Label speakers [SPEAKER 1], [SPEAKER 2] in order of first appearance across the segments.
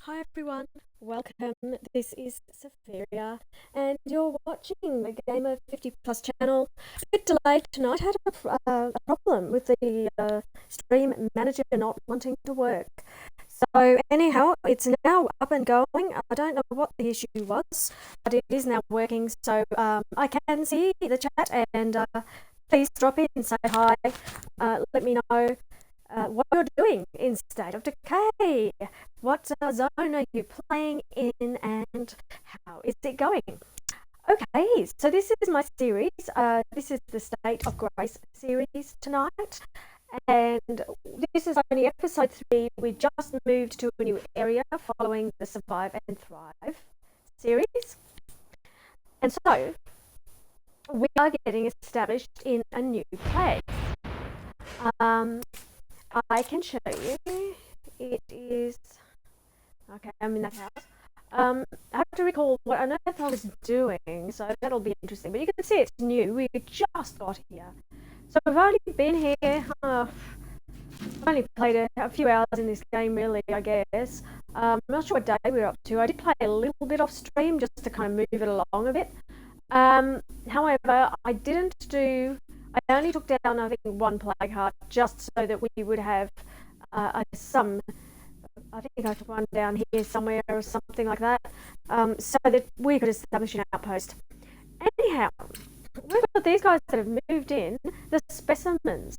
[SPEAKER 1] Hi everyone, welcome. This is Saphiria, and you're watching the Game of 50 Plus channel. A bit delayed tonight. Had a problem with the stream manager not wanting to work. So anyhow, it's now up and going. I don't know what the issue was, but it is now working. So I can see the chat, and please drop in, say hi, let me know what you're doing in State of Decay. What zone are you playing in, and how is it going? Okay, so this is my series. This is the State of Grace series tonight, and this is only episode 3. We just moved to a new area following the Survive and Thrive series, and so we are getting established in a new place. I can show you. It is okay. I'm in that house. I have to recall what on earth I was doing, so that'll be interesting. But you can see it's new. We just got here, so we've only been here. Only played a few hours in this game, really. I guess. I'm not sure what day we're up to. I did play a little bit off stream just to kind of move it along a bit. However, I didn't do. I only took down, I think, one plague heart just so that we would have some. I think I took one down here somewhere or something like that, so that we could establish an outpost. Anyhow, we've got these guys that have moved in, the specimens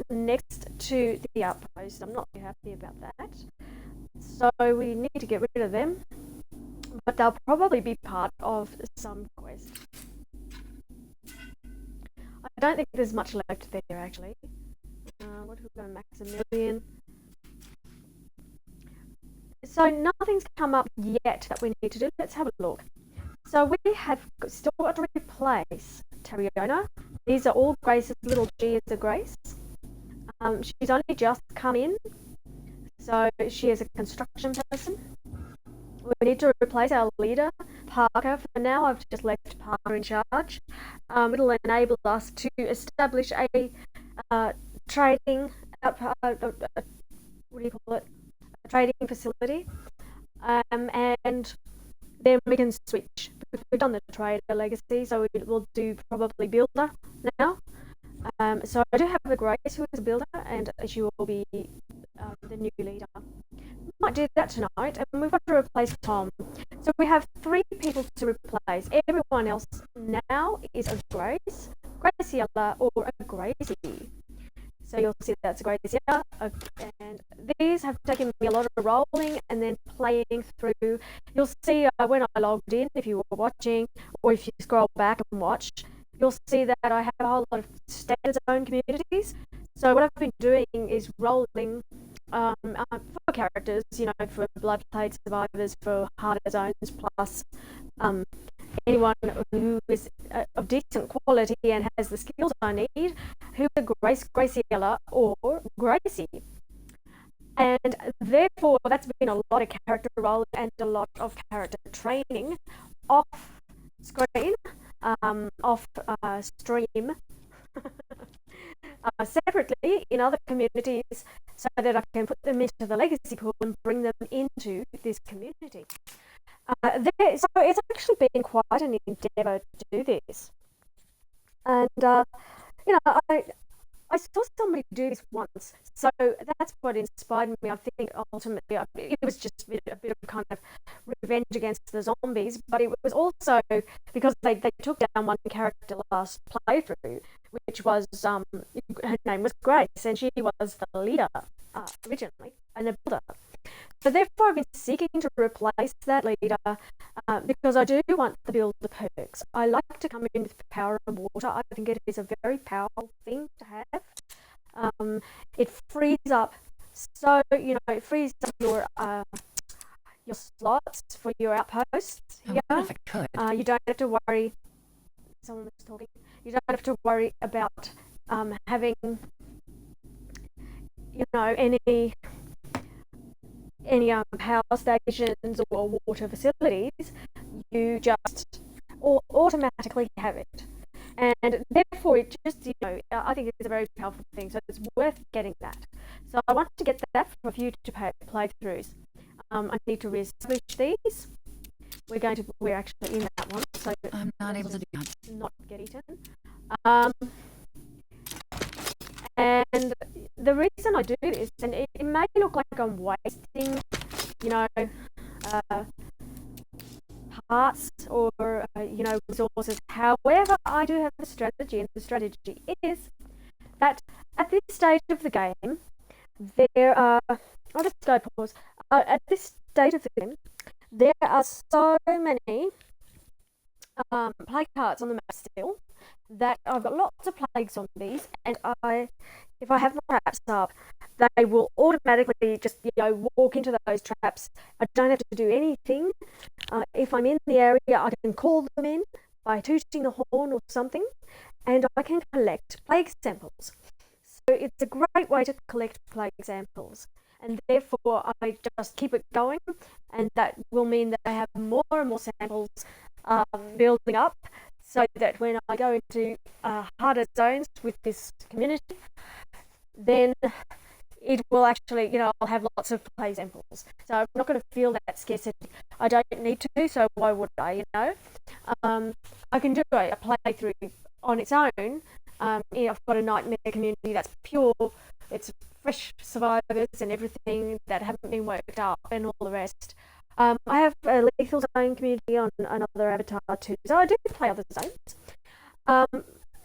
[SPEAKER 1] next to the outpost. I'm not too happy about that. So we need to get rid of them, but they'll probably be part of some quest. I don't think there's much left there, actually. What have we got? Maximilian. So nothing's come up yet that we need to do. Let's have a look. So we have still got to replace Tariona. These are all Grace's. Little G is a Grace. She's only just come in, so she is a construction person. We need to replace our leader, Parker. For now, I've just left Parker in charge. It'll enable us to establish a trading, what do you call it? A trading facility, and then we can switch. We've done the trader legacy, so we'll do probably builder now. So I do have a Grace who is a builder, and she will be the new leader. Might do that tonight, and we've got to replace Tom. So we have 3 people to replace. Everyone else now is a Grace, Graciella, or a Gracie. So you'll see that's a Graciella, and these have taken me a lot of rolling and then playing through. You'll see when I logged in, if you were watching, or if you scroll back and watch, you'll see that I have a whole lot of standard zone communities. So what I've been doing is rolling for characters, for blood plague survivors, for harder zones, plus anyone who is of decent quality and has the skills I need, who are Grace, Graciella, or Gracie. And therefore, that's been a lot of character roll and a lot of character training off screen, off stream, separately in other communities, so that I can put them into the legacy pool and bring them into this community. So it's actually been quite an endeavour to do this. And, I saw somebody do this once, so that's what inspired me. I think ultimately it was just a bit of kind of revenge against the zombies, but it was also because they took down one character last playthrough, which was, her name was Grace, and she was the leader originally, and the builder. So therefore I've been seeking to replace that leader because I do want to build the perks. I like to come in with power and water. I think it is a very powerful thing to have. It frees up, it frees up your slots for your outposts.
[SPEAKER 2] I wonder if I could.
[SPEAKER 1] You don't have to worry. Someone was talking. You don't have to worry about having, any power stations or water facilities. You just automatically have it, and therefore it just, I think it's a very powerful thing, so it's worth getting that. So I want to get that for future playthroughs. I need to reestablish these. We're actually in that one, so
[SPEAKER 2] I'm not able to do that.
[SPEAKER 1] not get eaten. And the reason I do this, and it may look like I'm wasting, you know, parts or resources. However, I do have a strategy, and the strategy is that at this stage of the game, there are. Oh, let's go pause. At this stage of the game, there are so many plague cards on the map still that I've got lots of plague zombies, and if I have my traps up, they will automatically just walk into those traps. I don't have to do anything. If I'm in the area, I can call them in by tooting the horn or something, and I can collect plague samples. So it's a great way to collect plague samples, and therefore I just keep it going, and that will mean that I have more and more samples building up, so that when I go into harder zones with this community, then it will actually, I'll have lots of plague samples. So I'm not going to feel that scarcity. I don't need to, so why would I, I can do a playthrough on its own. I've got a nightmare community that's pure, it's fresh survivors and everything that haven't been worked up and all the rest. I have a lethal zone community on another avatar too, so I do play other zones.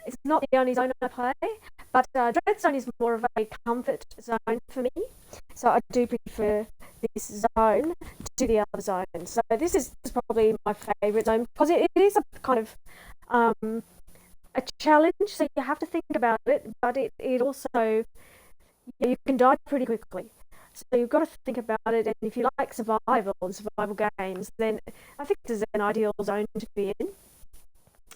[SPEAKER 1] It's not the only zone I play, but Dread Zone is more of a comfort zone for me, so I do prefer this zone to the other zones. So this is probably my favourite zone, because it is a kind of a challenge, so you have to think about it, but it also, you can die pretty quickly. So you've got to think about it, and if you like survival and survival games, then I think this is an ideal zone to be in.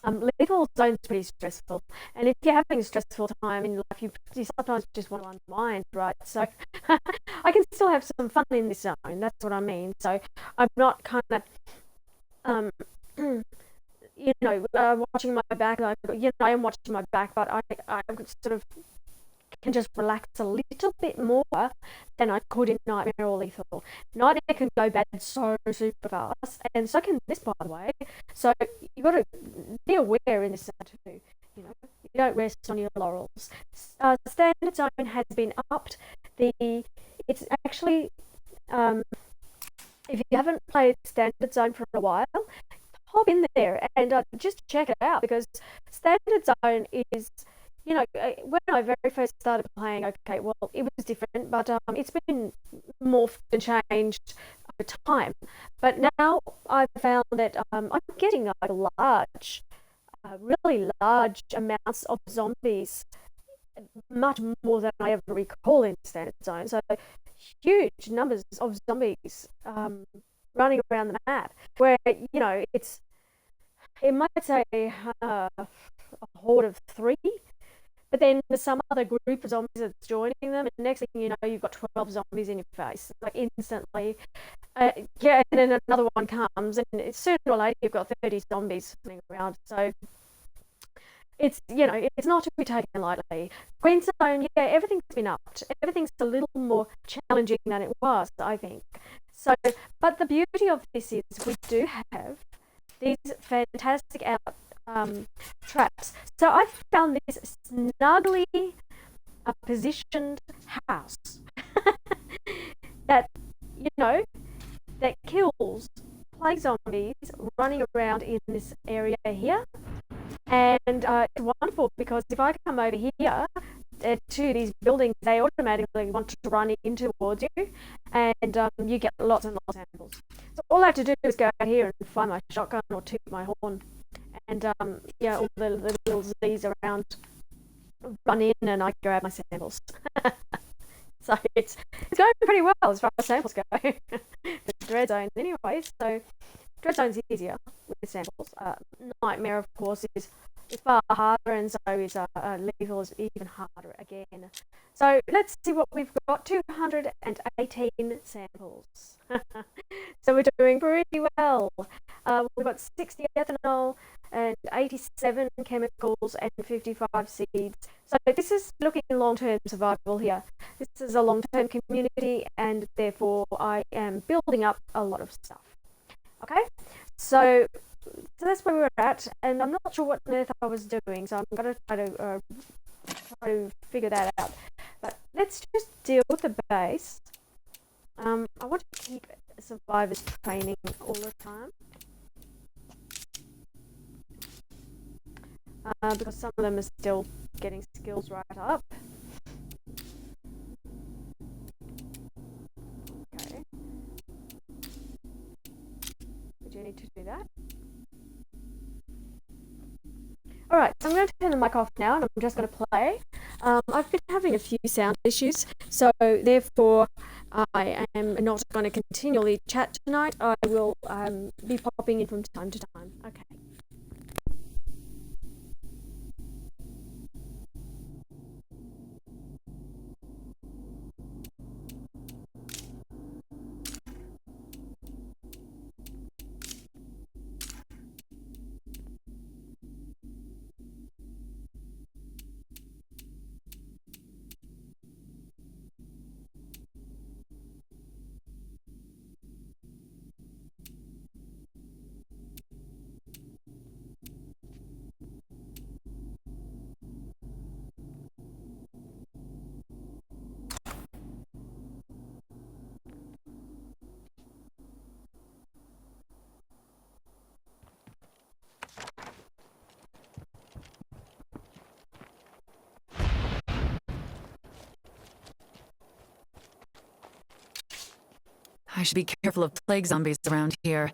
[SPEAKER 1] Lethal zone's pretty stressful, and if you're having a stressful time in life, you sometimes just want to unwind, right? So I can still have some fun in this zone, that's what I mean. So I'm not kind of, watching my back. I am watching my back, but I sort of can just relax a little bit more than I could in Nightmare or Lethal. Nightmare can go bad so super fast, and so can this, by the way. So you've got to be aware in this too. You don't rest on your laurels. Standard Zone has been upped. It's actually, if you haven't played Standard Zone for a while, hop in there and just check it out, because Standard Zone is, when I very first started playing, okay, well, it was different, but it's been morphed and changed over time. But now I've found that I'm getting really large amounts of zombies, much more than I ever recall in Standard Zone. So huge numbers of zombies running around the map, where, it might say a horde of 3, but then there's some other group of zombies that's joining them, and next thing you know, you've got 12 zombies in your face, like instantly. And then another one comes, and sooner or later you've got 30 zombies running around. So it's not to be taken lightly. Green Zone, everything's been upped. Everything's a little more challenging than it was, I think. So, but the beauty of this is we do have these fantastic traps. So I found this snugly positioned house that kills plague zombies running around in this area here, and it's wonderful, because if I come over here to these buildings, they automatically want to run in towards you, and you get lots and lots of samples. So all I have to do is go out here and find my shotgun or toot my horn, and all the little Z's around run in, and I grab my samples. So it's going pretty well as far as samples go. The Dread Zone anyway, so Dread Zone's easier with samples. Nightmare, of course, is far harder, and so is Lethal is even harder again. So let's see what we've got. 218 samples. So we're doing pretty well. We've got 60 ethanol, and 87 chemicals and 55 seeds. So this is looking long-term survival here. This is a long-term community, and therefore I am building up a lot of stuff. Okay, so that's where we're at, and I'm not sure what on earth I was doing, so I'm going to try to figure that out. But let's just deal with the base. I want to keep survivors training all the time, because some of them are still getting skills right up. Okay, we do need to do that. Alright, so I'm going to turn the mic off now, and I'm just going to play. I've been having a few sound issues, so therefore I am not going to continually chat tonight. I will be popping in from time to time. Okay.
[SPEAKER 2] I should be careful of plague zombies around here.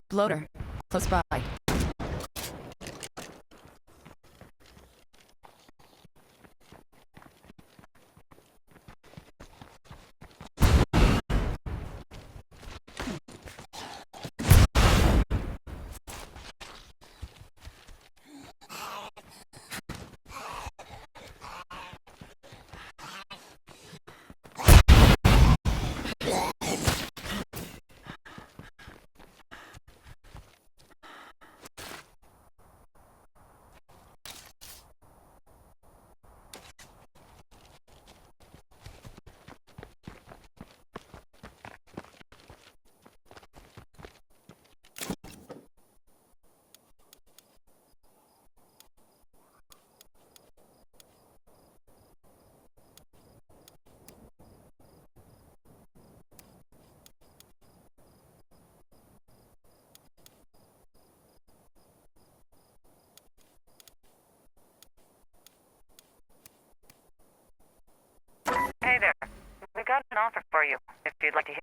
[SPEAKER 2] Bloater, close by.
[SPEAKER 3] Hey there. We got an offer for you, if you'd like to hear.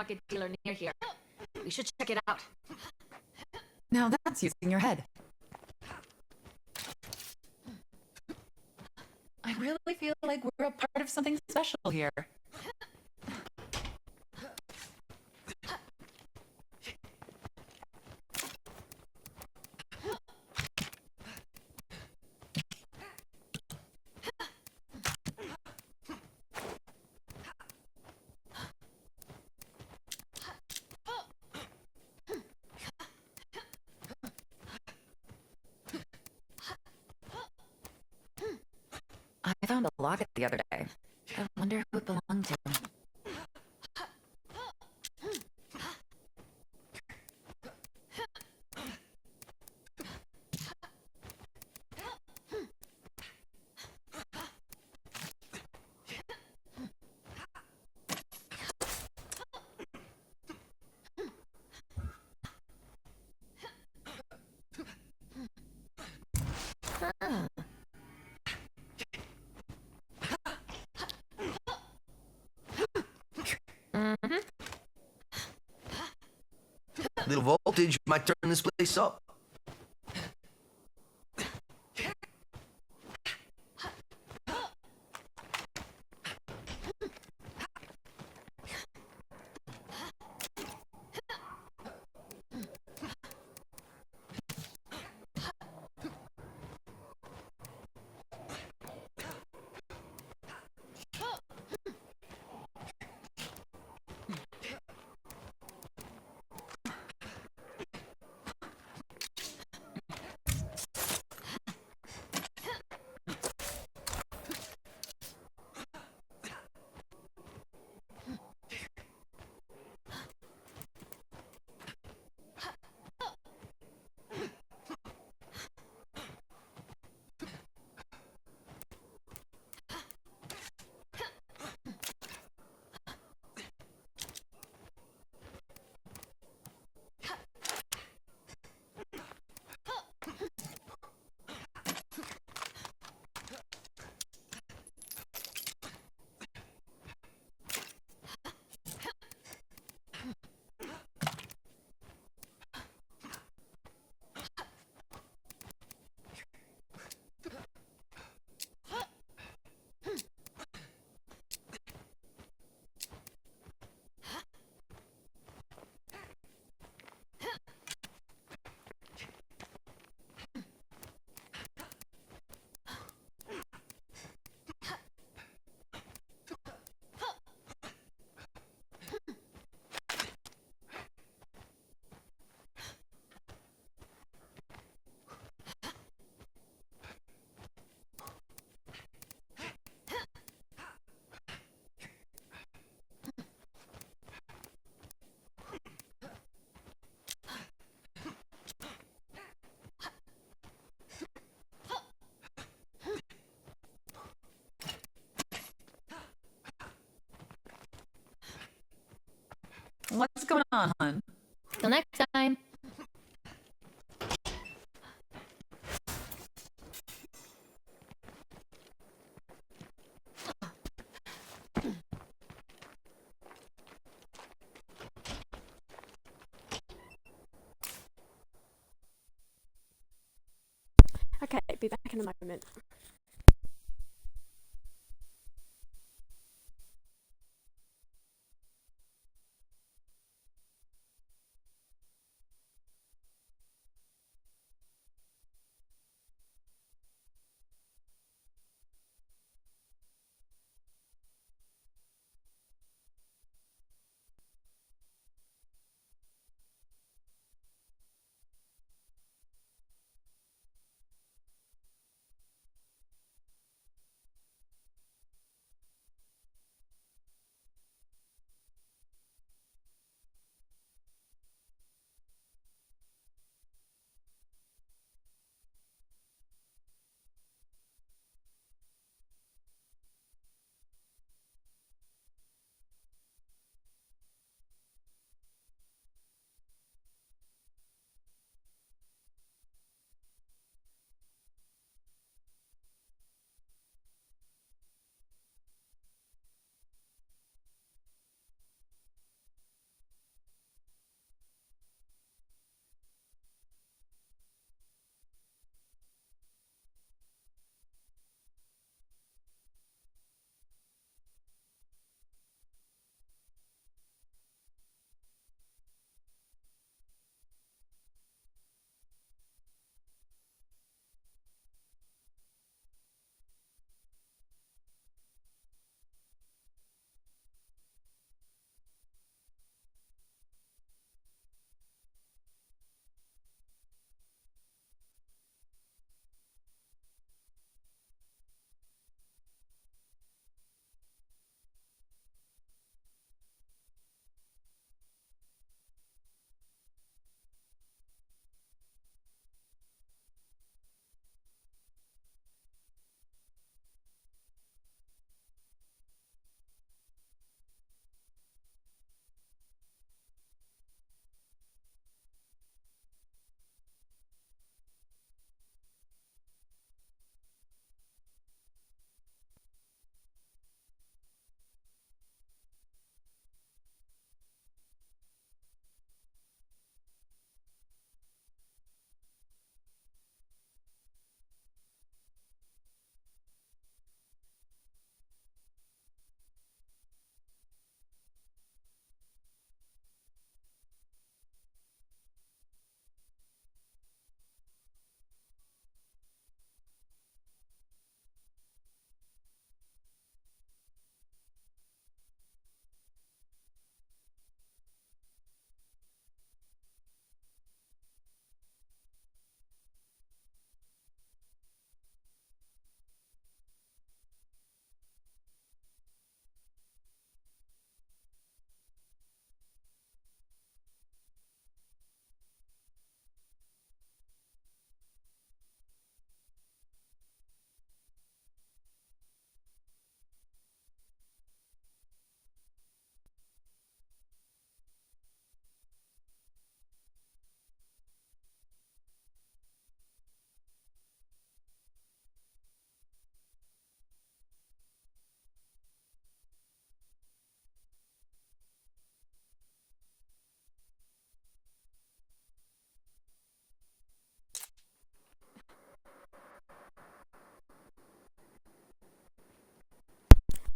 [SPEAKER 4] market dealer near here. We should check it out.
[SPEAKER 2] Now that's using your head. I really feel like we're a part of something special here. I found a locket the other day. I wonder who it belonged to.
[SPEAKER 5] Little voltage might turn this place up. What's going on, hon?
[SPEAKER 4] Till next time.
[SPEAKER 1] Okay, be back in a moment.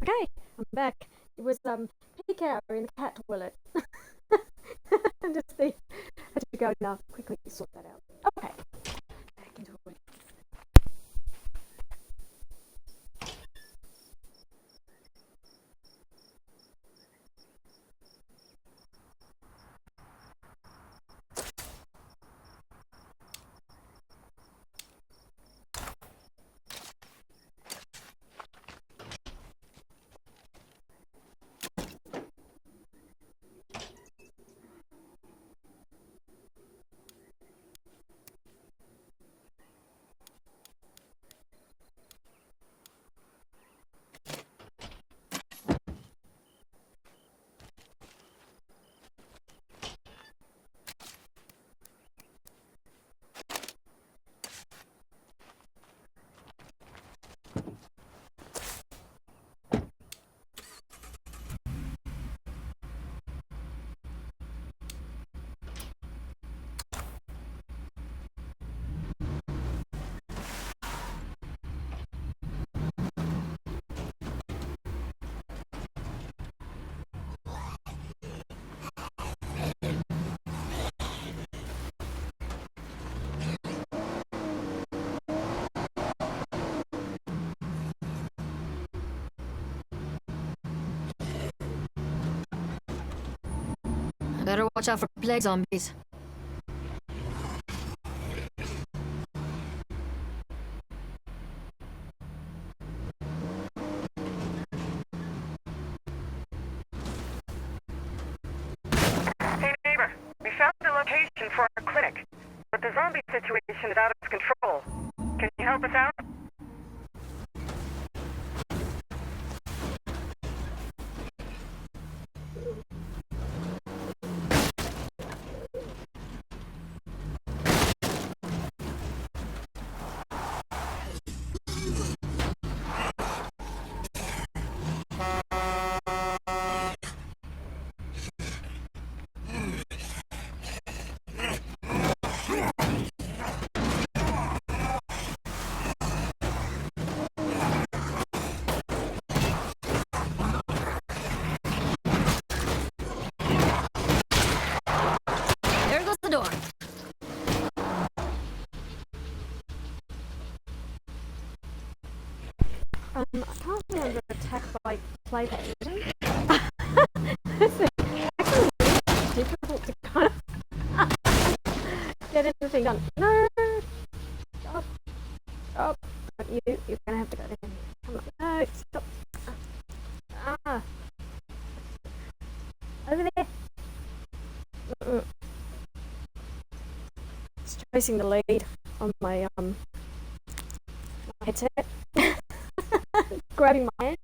[SPEAKER 1] Okay, I'm back. It was peak hour in the cat toilet. Just the had to go now. Quickly sort that out. Okay, back into it.
[SPEAKER 4] Better watch out for plague zombies.
[SPEAKER 3] Hey neighbor, we found a location for a clinic, but the zombie situation is out of control. Can you help us out?
[SPEAKER 4] There goes the door.
[SPEAKER 1] I can't be under attack by play agent. It's actually really difficult to kind of get anything done. No! Stop. Stop. You're gonna have to go down. Come on. No, stop. Ah. Over there. Just tracing the lead on my headset. Grabbing my hand.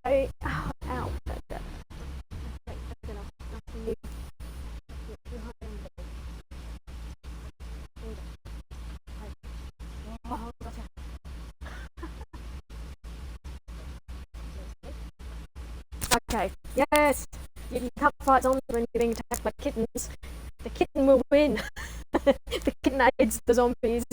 [SPEAKER 1] Okay. Oh, ow. That. Okay, that's enough. Nothing new. You're hiding there. Hold on. Oh, gotcha. Okay. Yes. You can't fight zombies when you're being attacked by kittens. The kitten will win. The kitten aids the zombies.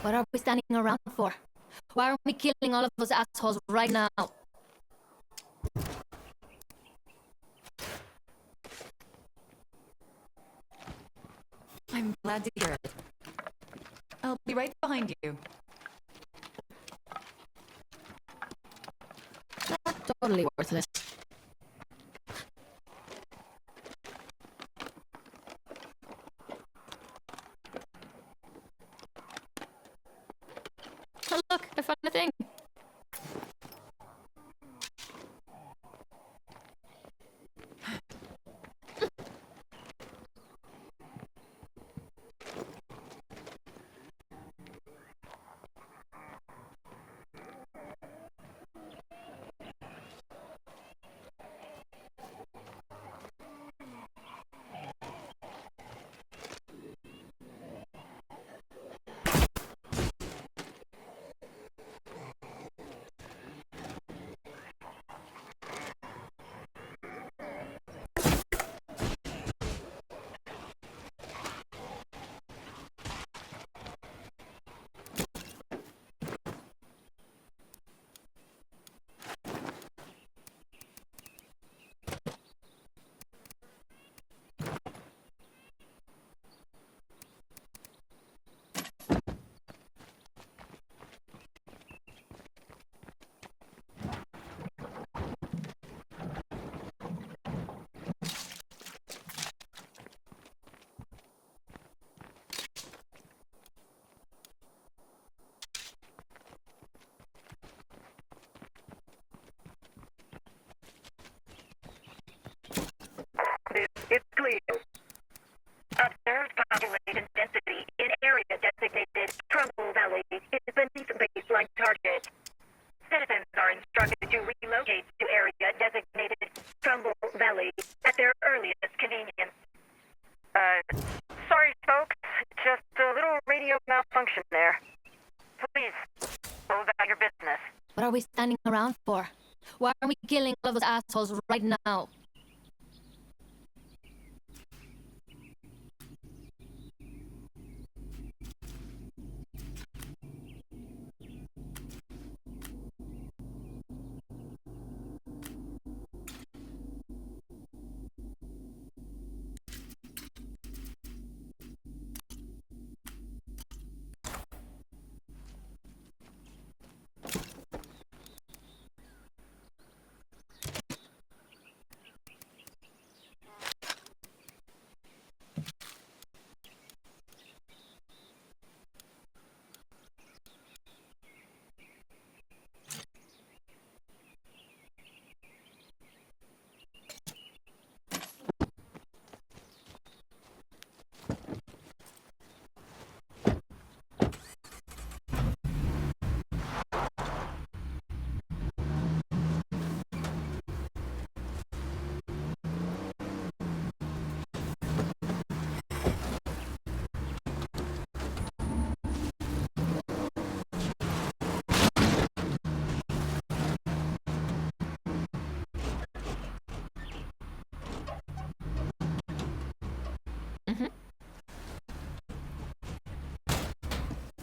[SPEAKER 4] What are we standing around for? Why aren't we killing all of those assholes right now?
[SPEAKER 2] I'm glad to hear it. I'll be right behind you.
[SPEAKER 4] Totally worthless. Oh, look, I found a thing.
[SPEAKER 3] It's clear. Observed population density in area designated Trumbull Valley is beneath baseline target. Citizens are instructed to relocate to area designated Trumbull Valley at their earliest convenience. Sorry folks, just a little radio malfunction there. Please, go about your business.
[SPEAKER 4] What are we standing around for? Why are we killing all of those assholes right now?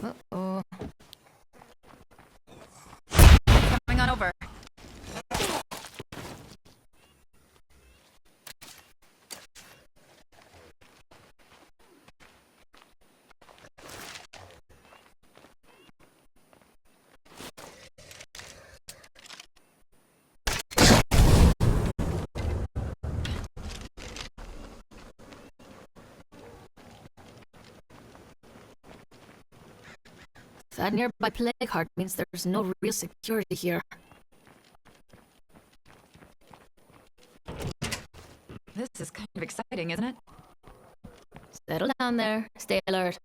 [SPEAKER 4] Uh-oh.
[SPEAKER 2] Coming on over.
[SPEAKER 4] That nearby plague heart means there's no real security here.
[SPEAKER 2] This is kind of exciting, isn't it?
[SPEAKER 4] Settle down there. Stay alert.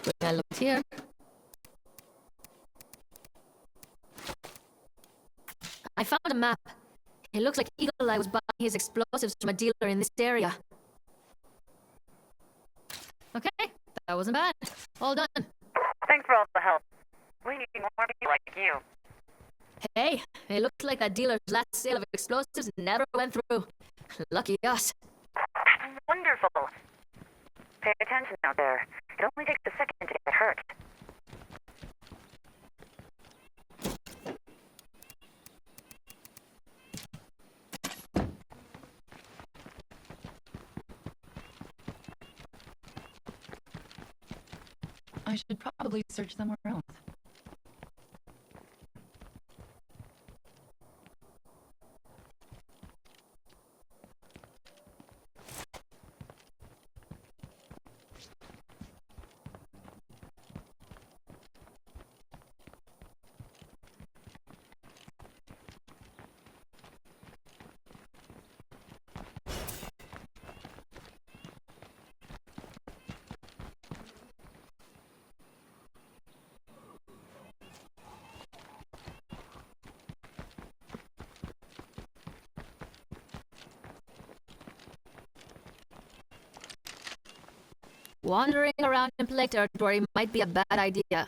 [SPEAKER 4] When I looked here, I found a map. It looks like Eagle Eye was buying his explosives from a dealer in this area. Okay, that wasn't bad. All done.
[SPEAKER 3] Thanks for all the help. We need more people like you.
[SPEAKER 4] Hey, it looks like that dealer's last sale of explosives never went through. Lucky us.
[SPEAKER 3] Wonderful. Pay attention out there. It only takes a second to get hurt.
[SPEAKER 2] I should probably search somewhere else.
[SPEAKER 4] Wandering around in plague territory might be a bad idea.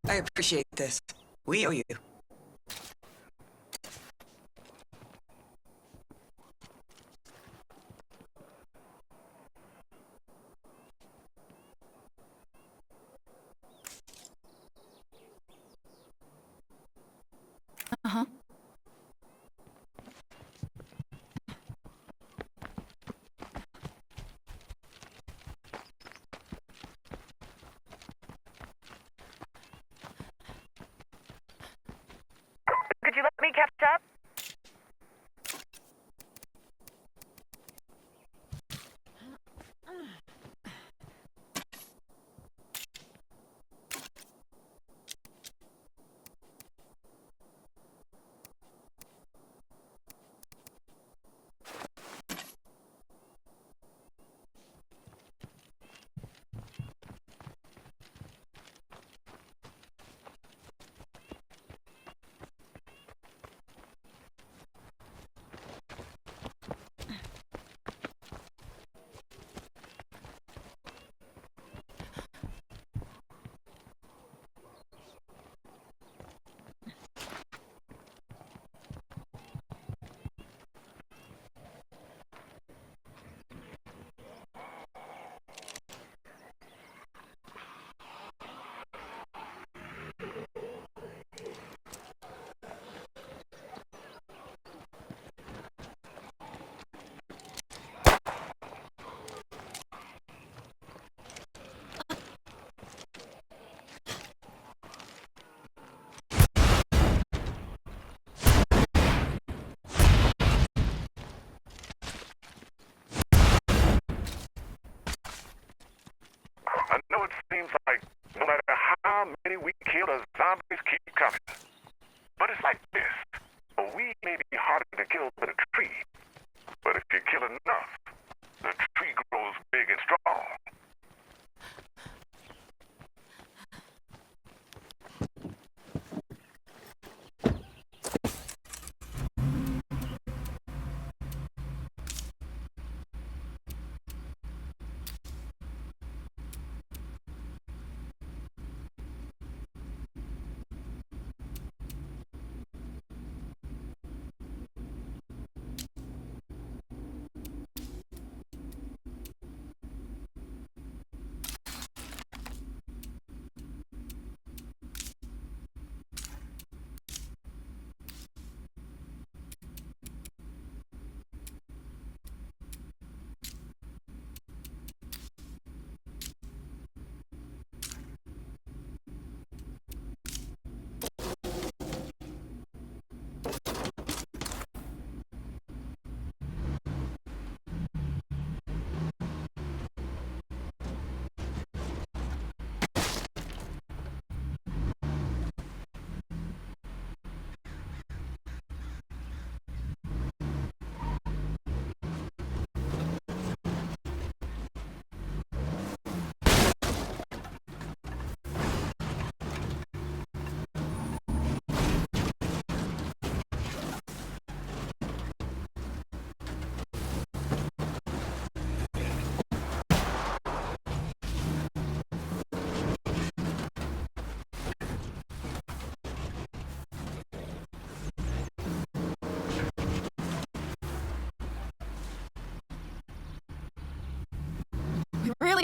[SPEAKER 6] I appreciate this. We owe you.
[SPEAKER 2] Uh-huh.
[SPEAKER 3] Could you let me catch up?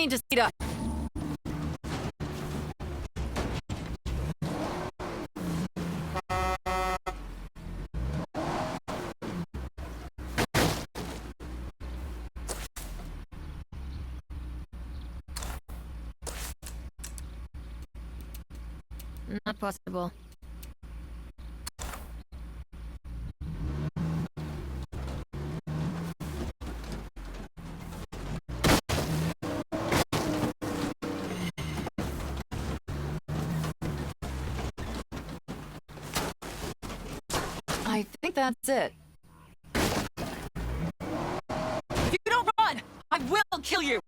[SPEAKER 2] need to speed up.
[SPEAKER 4] Not possible.
[SPEAKER 2] I think that's it. If you don't run, I will kill you!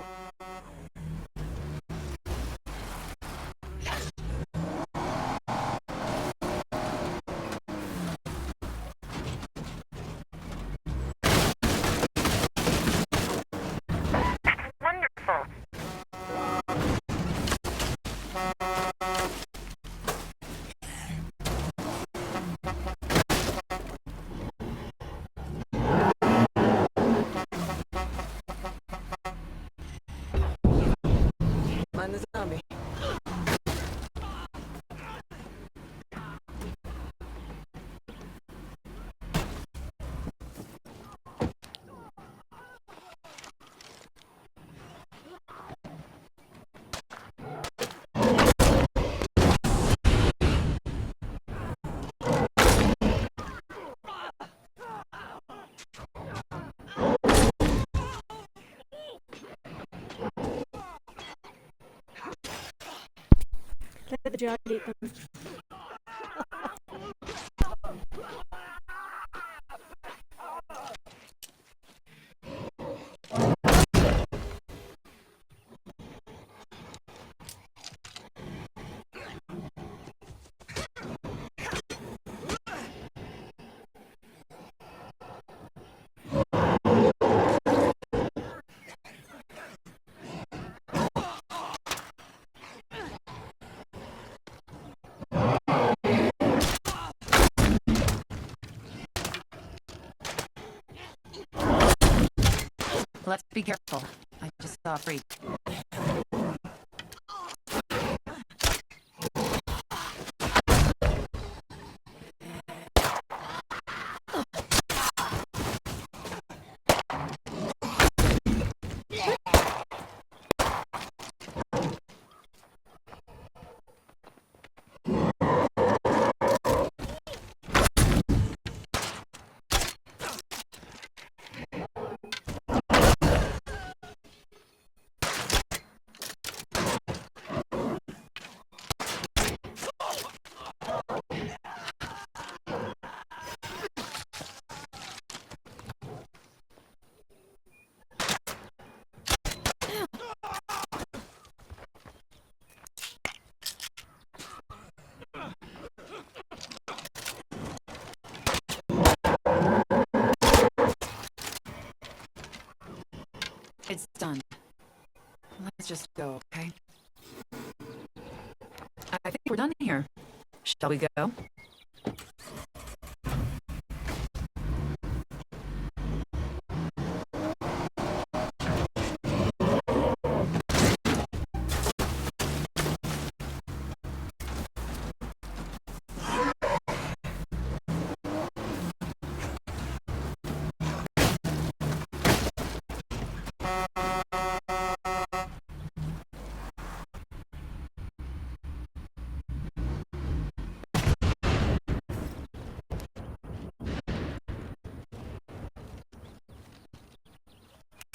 [SPEAKER 3] Wonderful.
[SPEAKER 6] Mind the zombie.
[SPEAKER 1] Let the giant eat them.
[SPEAKER 2] Let's be careful. I just saw a freak. It's done. Let's just go, okay? I think we're done here. Shall we go?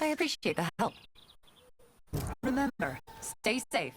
[SPEAKER 2] I appreciate the help. Remember, stay safe.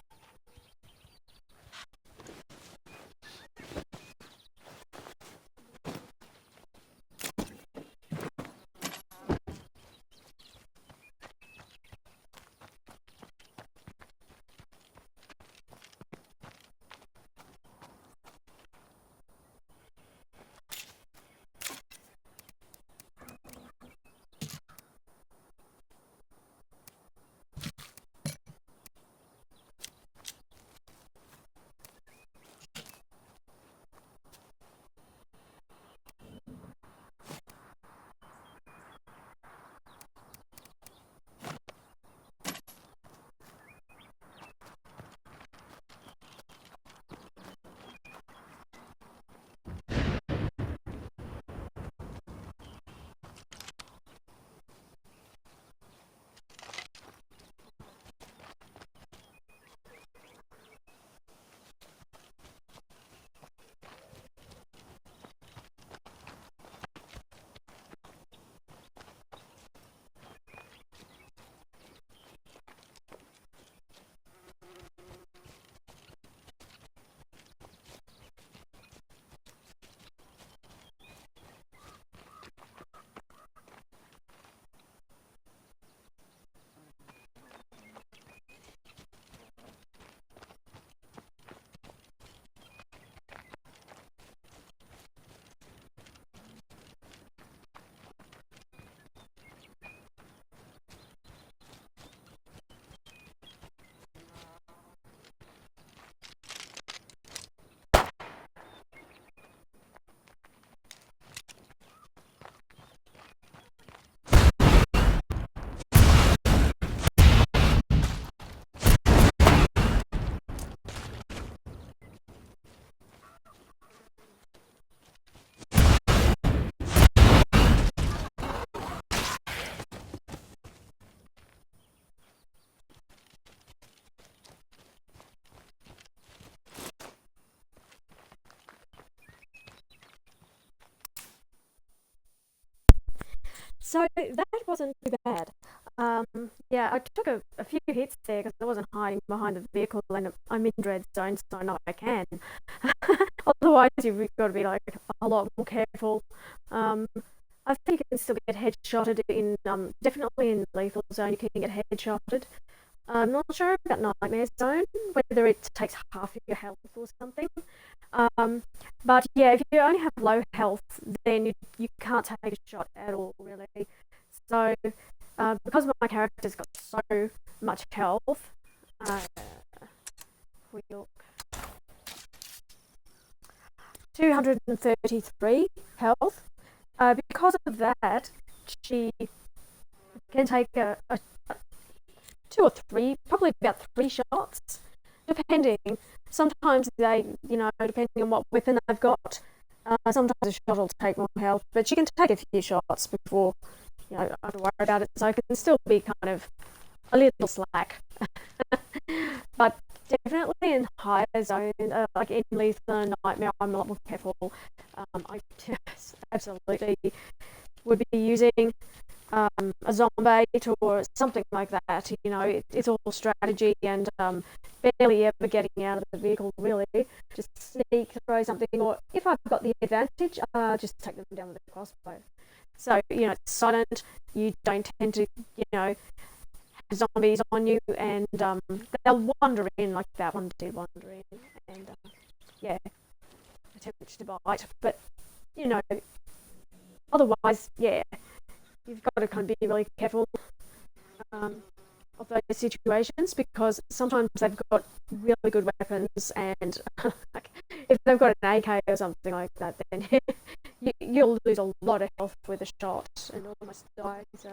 [SPEAKER 1] So that wasn't too bad. Yeah, I took a few hits there because I wasn't hiding behind the vehicle, and I'm in dread zone, so I know I can. Otherwise, you've got to be like a lot more careful. I think you can still get headshotted in, definitely in lethal zone. You can get headshotted. I'm not sure about nightmare zone, whether it takes half your health or something. But yeah, if you only have low health, then you can't take a shot at all, really. So, because my character's got so much health, we look 233 health. Because of that, she can take a 2 or 3, probably about 3 shots, depending. Sometimes they, depending on what weapon they've got, sometimes a shot will take more health, but she can take a few shots before, I have to worry about it. So I can still be kind of a little slack. But definitely in higher zone, like in lethal and nightmare, I'm a lot more careful. I absolutely would be using a zombie or something like that. It's all strategy and barely ever getting out of the vehicle, really. Just sneak, throw something, or if I've got the advantage, just take them down with a crossbow. So, it's silent, you don't tend to, have zombies on you, and they'll wander in, like that one did wander in, and attempt to bite. But, otherwise, yeah, you've got to kind of be really careful of those situations, because sometimes they've got really good weapons, and like, if they've got an AK or something like that, then you'll lose a lot of health with a shot and almost die. So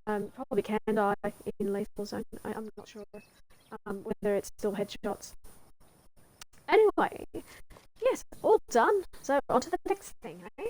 [SPEAKER 1] probably can die in lethal zone. I'm not sure whether it's still headshots. Anyway, yes, all done. So on to the next thing, eh?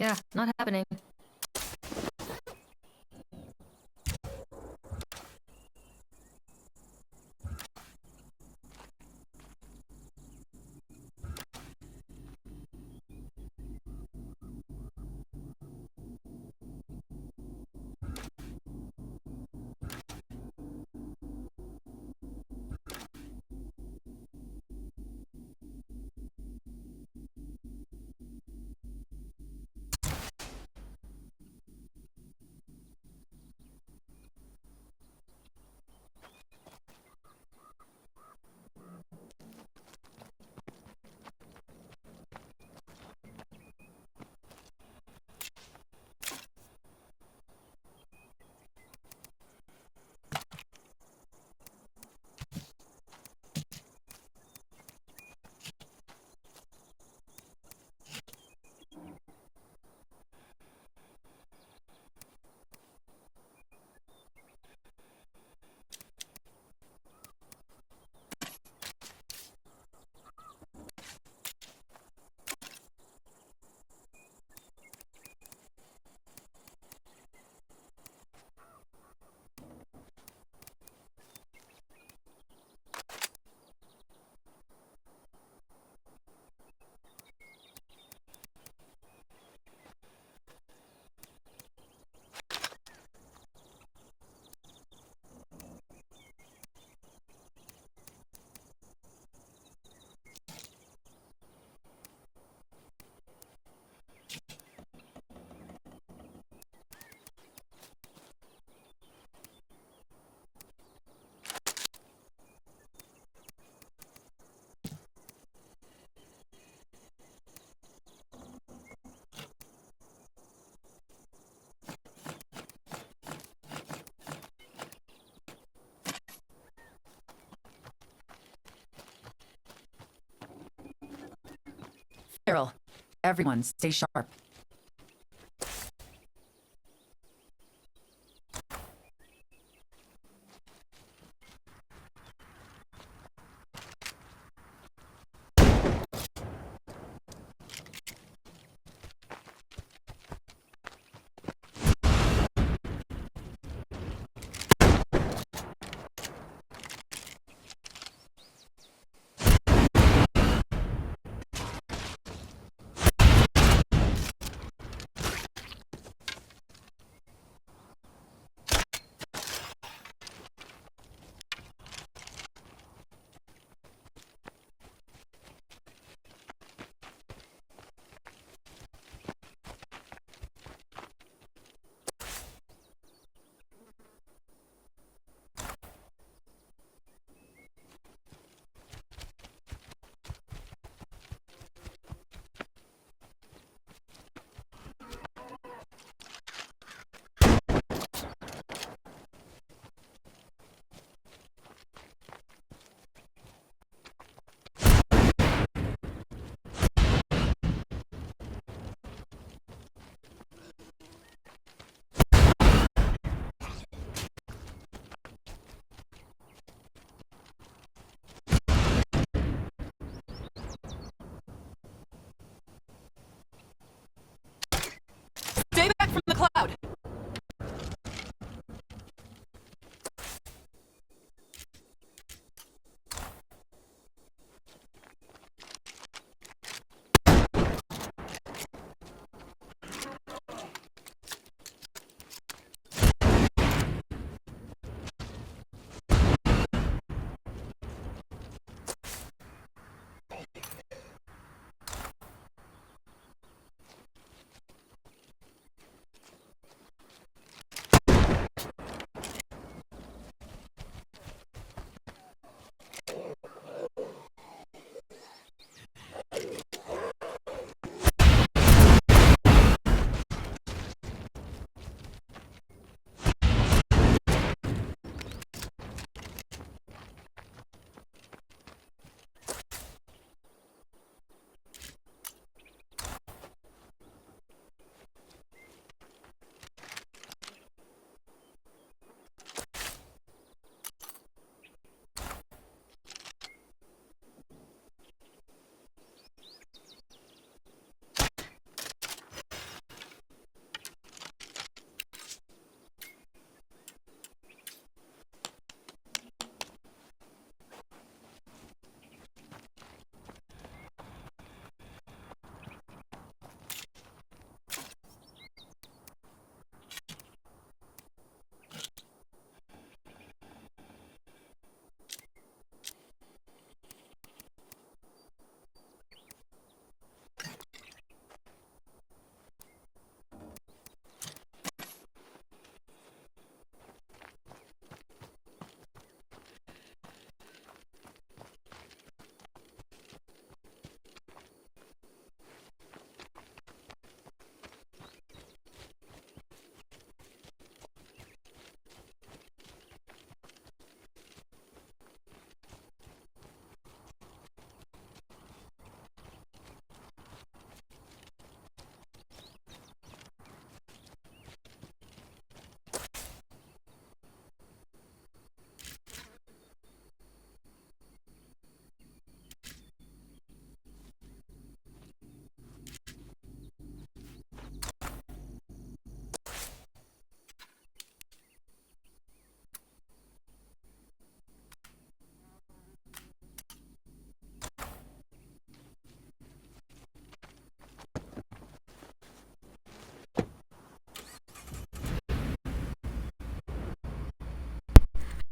[SPEAKER 4] Yeah, not happening.
[SPEAKER 2] Feral. Everyone, stay sharp.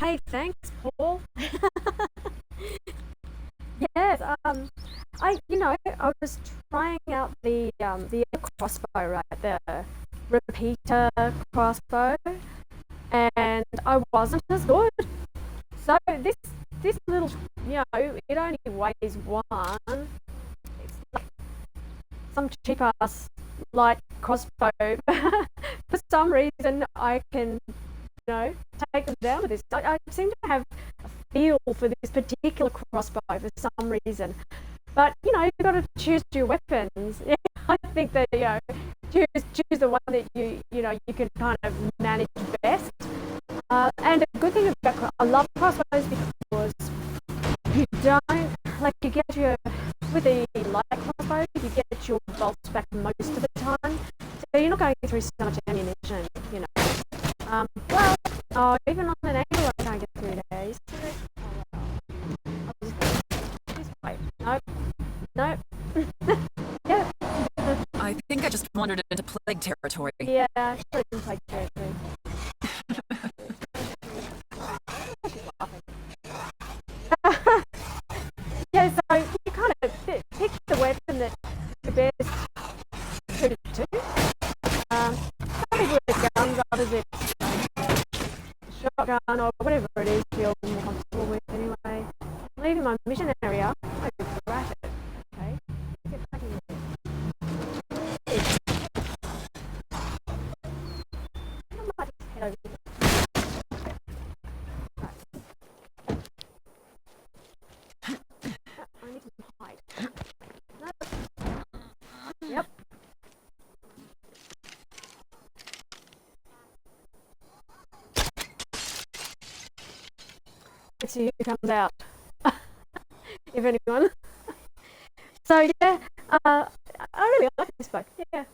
[SPEAKER 1] Hey, thanks, Paul. Yes, I was trying out the crossbow, right, the repeater crossbow, and I wasn't as good. So this little, it only weighs one. It's like some cheap ass light crossbow. For some reason, I can, take them down with this. I seem to have a feel for this particular crossbow for some reason. But you've got to choose your weapons. Yeah, I think that choose the one that you can kind of manage best. And the good thing about I love crossbows because you don't you get with the light crossbow you get your bolts back most of the time, so you're not going through so much ammunition. Even on an angle I can't get through there. This way. Nope. Yeah.
[SPEAKER 5] I think I just wandered into plague territory.
[SPEAKER 1] Yeah, actually in plague territory. Yeah, so you kind of pick the weapon that the best suited to. Some people with guns, others it's shotgun or whatever it is you're more comfortable with anyway. Leaving my mission area, I could crash it. Okay, get back in there. I might just head over here. I need to hide. No. Yep. Let's see who comes out. If anyone. So yeah, I really like this book. Yeah.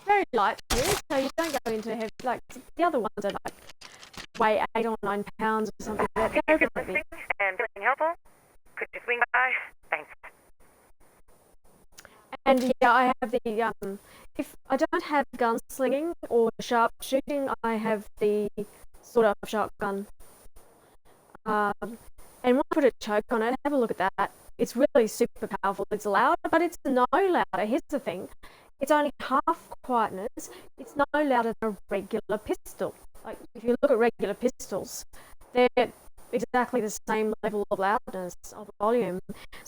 [SPEAKER 1] Very light too, so you don't go into heavy, the other ones are weigh 8 or 9 pounds or something like that.
[SPEAKER 3] If you're listening and feeling helpful, could you swing by? Thanks.
[SPEAKER 1] And yeah, I have the if I don't have gunslinging or sharpshooting, I have the sort of shotgun. And when I put a choke on it, have a look at that. It's really super powerful. It's loud, but it's no louder. Here's the thing. It's only half quietness. It's no louder than a regular pistol. If you look at regular pistols, they're exactly the same level of loudness, of volume.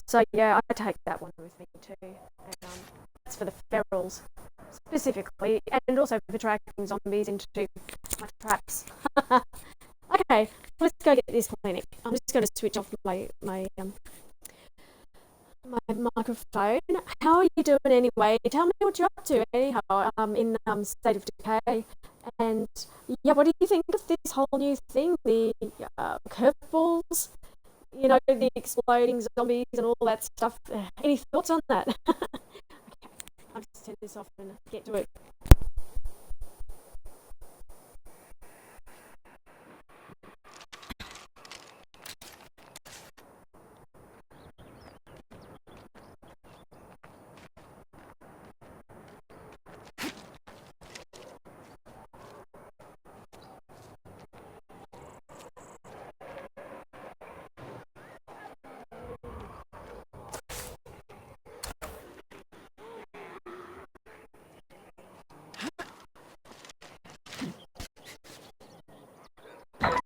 [SPEAKER 1] So yeah, I take that one with me too. And that's for the ferals specifically, and also for tracking zombies into my traps. Okay, let's go get this clinic. I'm just going to switch off my microphone. How are you doing anyway? Tell me what you're up to anyhow, in State of Decay. And yeah, what do you think of this whole new thing? The curveballs, the exploding zombies and all that stuff. Any thoughts on that? Okay, I'll just turn this off and get to it.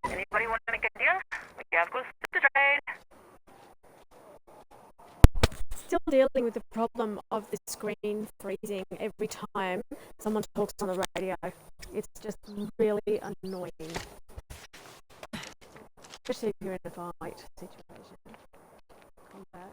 [SPEAKER 3] Anybody want to make a deal? We have goods to trade.
[SPEAKER 1] Still dealing with the problem of the screen freezing every time someone talks on the radio. It's just really annoying. Especially if you're in a fight situation. Combat.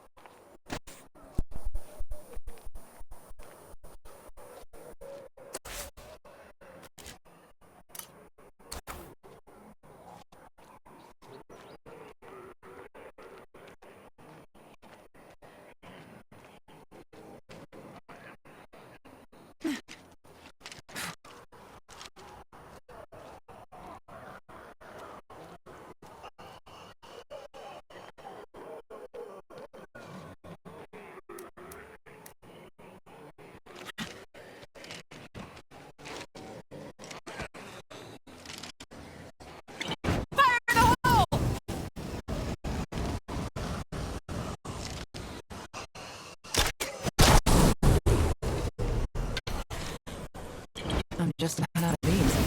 [SPEAKER 5] I'm just about out of these.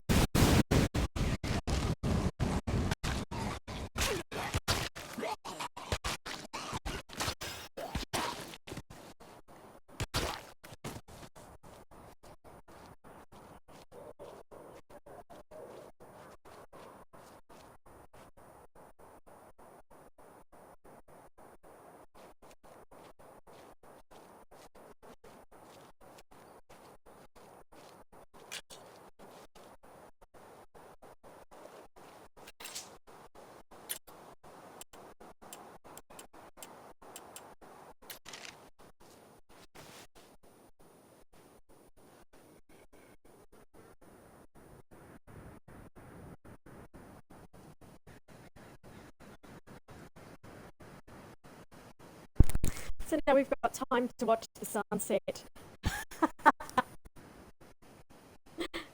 [SPEAKER 1] So now we've got time to watch the sunset.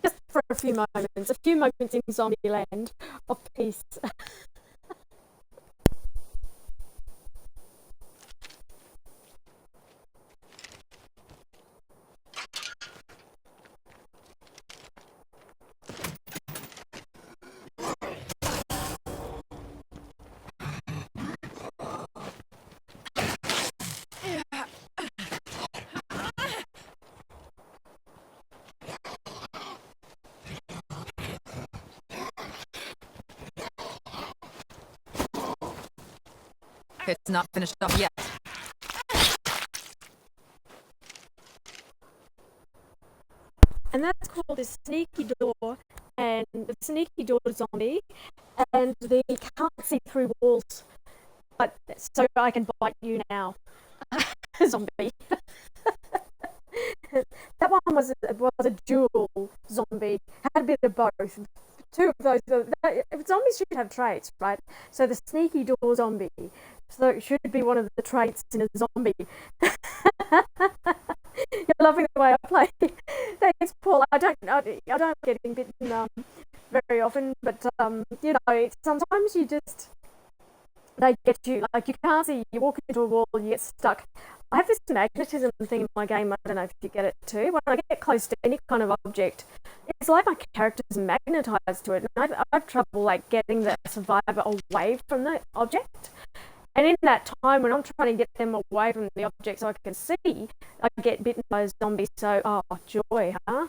[SPEAKER 1] Just for a few moments in Zombieland of peace.
[SPEAKER 5] It's not finished up yet.
[SPEAKER 1] And that's called a sneaky door, and the sneaky door zombie, and they can't see through walls, but so I can bite you now, zombie. That one was a dual zombie, had a bit of both. Two of those, zombies should have traits, right? So the sneaky door zombie, so it should be one of the traits in a zombie. You're loving the way I play. Thanks, Paul. I don't get bitten very often, but you know, sometimes they get you. Like, you can't see. You walk into a wall, you get stuck. I have this magnetism thing in my game. I don't know if you get it too. When I get close to any kind of object, it's like my character's magnetized to it, and I've trouble like getting the survivor away from the object. And in that time, when I'm trying to get them away from the object so I can see, I get bitten by a zombie. So, oh, joy, huh?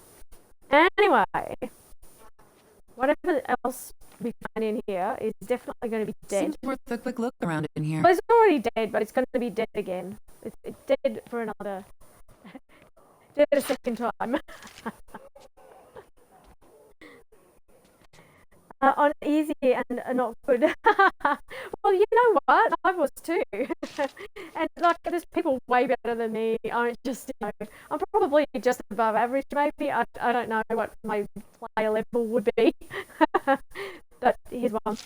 [SPEAKER 1] Anyway, whatever else we find in here is definitely going to be dead.
[SPEAKER 5] Seems worth a quick look around in here.
[SPEAKER 1] Well, it's already dead, but it's going to be dead again. It's dead for another... dead a second time. On easy and not good. Well, you know what? I was too. And like, there's people way better than me. I'm just, you know, I'm probably just above average maybe. I don't know what my player level would be. But here's one.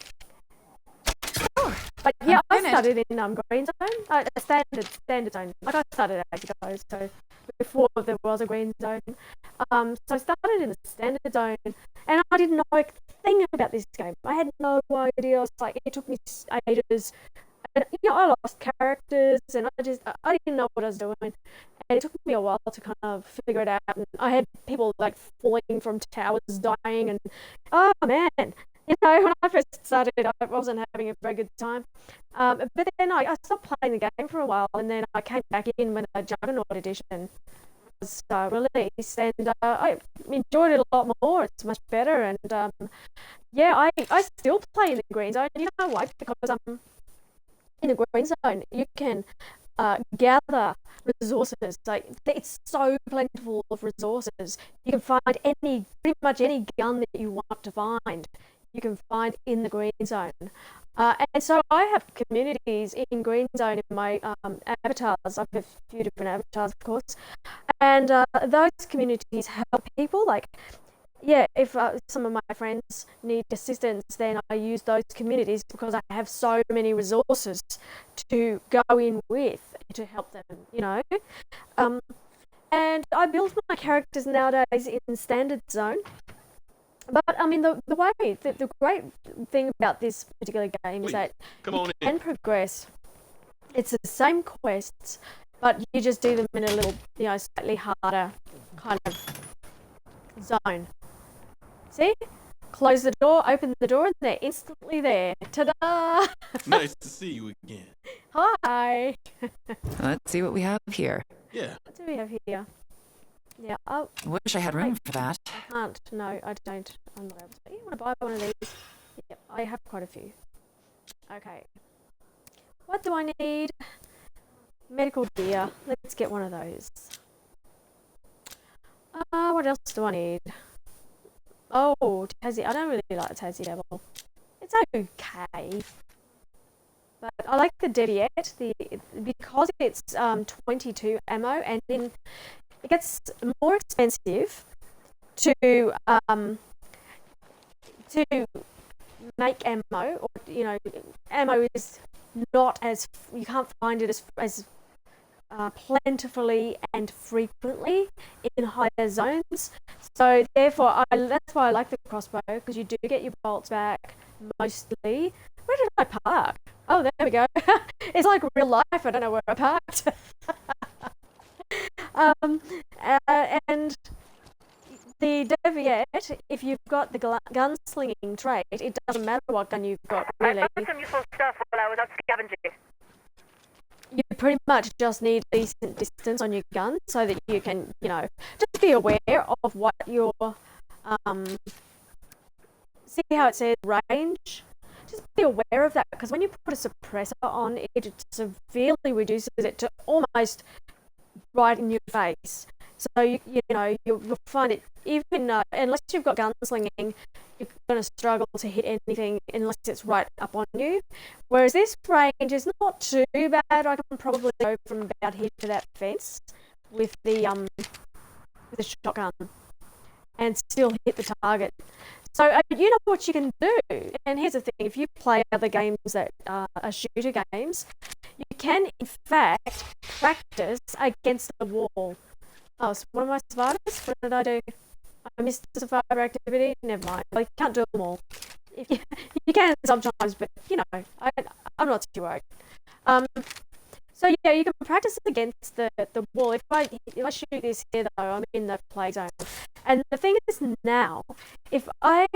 [SPEAKER 1] But yeah, I started in green zone, standard zone. Like, I started as you go, so before there was a green zone. So I started in the standard zone, and I didn't know a thing about this game. I had no idea. I was like, it took me ages, and you know, I lost characters, and I didn't know what I was doing, and it took me a while to kind of figure it out. And I had people like falling from towers, dying, and oh man. You know, when I first started, I wasn't having a very good time. But then I stopped playing the game for a while, and then I came back in when the Juggernaut edition was released, and I enjoyed it a lot more. It's much better, and yeah, I still play in the green zone. You know why? Because in the green zone, you can gather resources. Like, it's so plentiful of resources. You can find pretty much any gun that you want to find. You can find in the green zone. And so I have communities in green zone in my avatars. I have a few different avatars, of course. And those communities help people. Like, yeah, if some of my friends need assistance, then I use those communities because I have so many resources to go in with to help them, you know. And I build my characters nowadays in standard zone. But I mean, the great thing about this particular game is that you can progress. It's the same quests, but you just do them in a little, you know, slightly harder kind of zone. See? Close the door, open the door, and they're instantly there. Ta-da!
[SPEAKER 7] Nice to see you again.
[SPEAKER 1] Hi!
[SPEAKER 5] Let's see what we have here.
[SPEAKER 7] Yeah.
[SPEAKER 1] What do we have here? Yeah, oh,
[SPEAKER 5] Wish I had room for that.
[SPEAKER 1] I can't. No, I don't. I'm not able to. You want to buy one of these? Yep, I have quite a few. Okay. What do I need? Medical gear. Let's get one of those. What else do I need? Oh, Tassie. I don't really like Tassie Devil. It's okay. But I like the Deviette, because it's 22 ammo, and then it gets more expensive to make ammo, or ammo is not as, you can't find it as plentifully and frequently in higher zones. So therefore, that's why I like the crossbow, because you do get your bolts back mostly. Where did I park? Oh, there we go. It's like real life. I don't know where I parked. And the Deviette, if you've got the gunslinging trait, it doesn't matter what gun you've got, really.
[SPEAKER 3] I found some useful stuff while I was out scavenging.
[SPEAKER 1] You pretty much just need decent distance on your gun so that you can, just be aware of what your, see how it says range? Just be aware of that, because when you put a suppressor on, it severely reduces it to almost right in your face. So you'll find it, even unless you've got gunslinging, you're going to struggle to hit anything unless it's right up on you. Whereas this range is not too bad. I can probably go from about here to that fence with the shotgun and still hit the target. So you know what you can do. And here's the thing: if you play other games that are shooter games, you can in fact practice against the wall. Oh, so one of my survivors? What did I do? I missed the survivor activity? Never mind. I can't do them all. You can sometimes, but I'm not too worried. So yeah, you can practice against the wall. If I shoot this here though, I'm in the play zone. And the thing is now, if I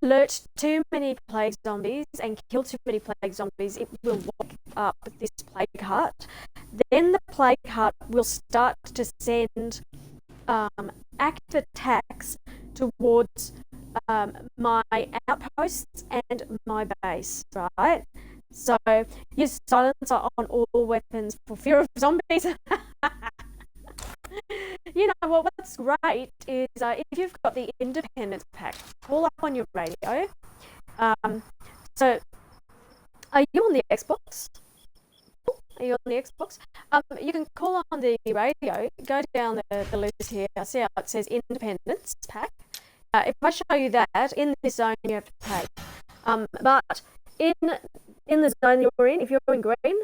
[SPEAKER 1] alert too many plague zombies and kill too many plague zombies, it will lock up this plague heart. Then the plague heart will start to send active attacks towards my outposts and my base, right? So use silencer on all weapons for fear of zombies. What's great is if you've got the independence pack, call up on your radio. So are you on the Xbox? Are you on the Xbox? You can call on the radio, go down the list here, see how it says independence pack. If I show you that, in this zone you have to pay. But in the zone you're in, if you're in green,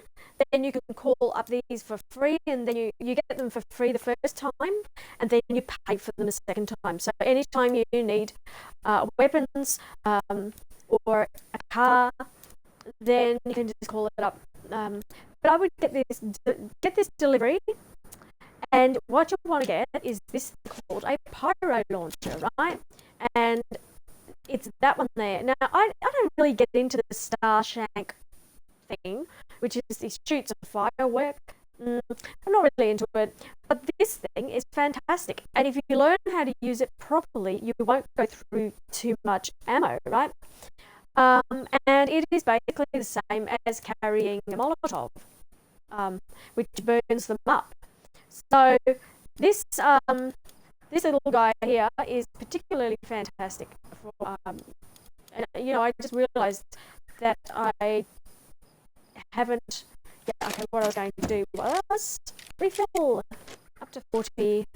[SPEAKER 1] then you can call up these for free, and then you get them for free the first time, and then you pay for them a second time. So anytime you need weapons or a car, then you can just call it up. But I would get this delivery, and what you want to get is this called a Pyrolauncher, right? And it's that one there. Now, I don't really get into the Star Shank thing, which is it shoots a firework. I'm not really into it, but this thing is fantastic. And if you learn how to use it properly, you won't go through too much ammo, right? And it is basically the same as carrying a Molotov, which burns them up. So this little guy here is particularly fantastic for, I just realised that I haven't. Yeah, okay. What I was going to do was refill up to 40.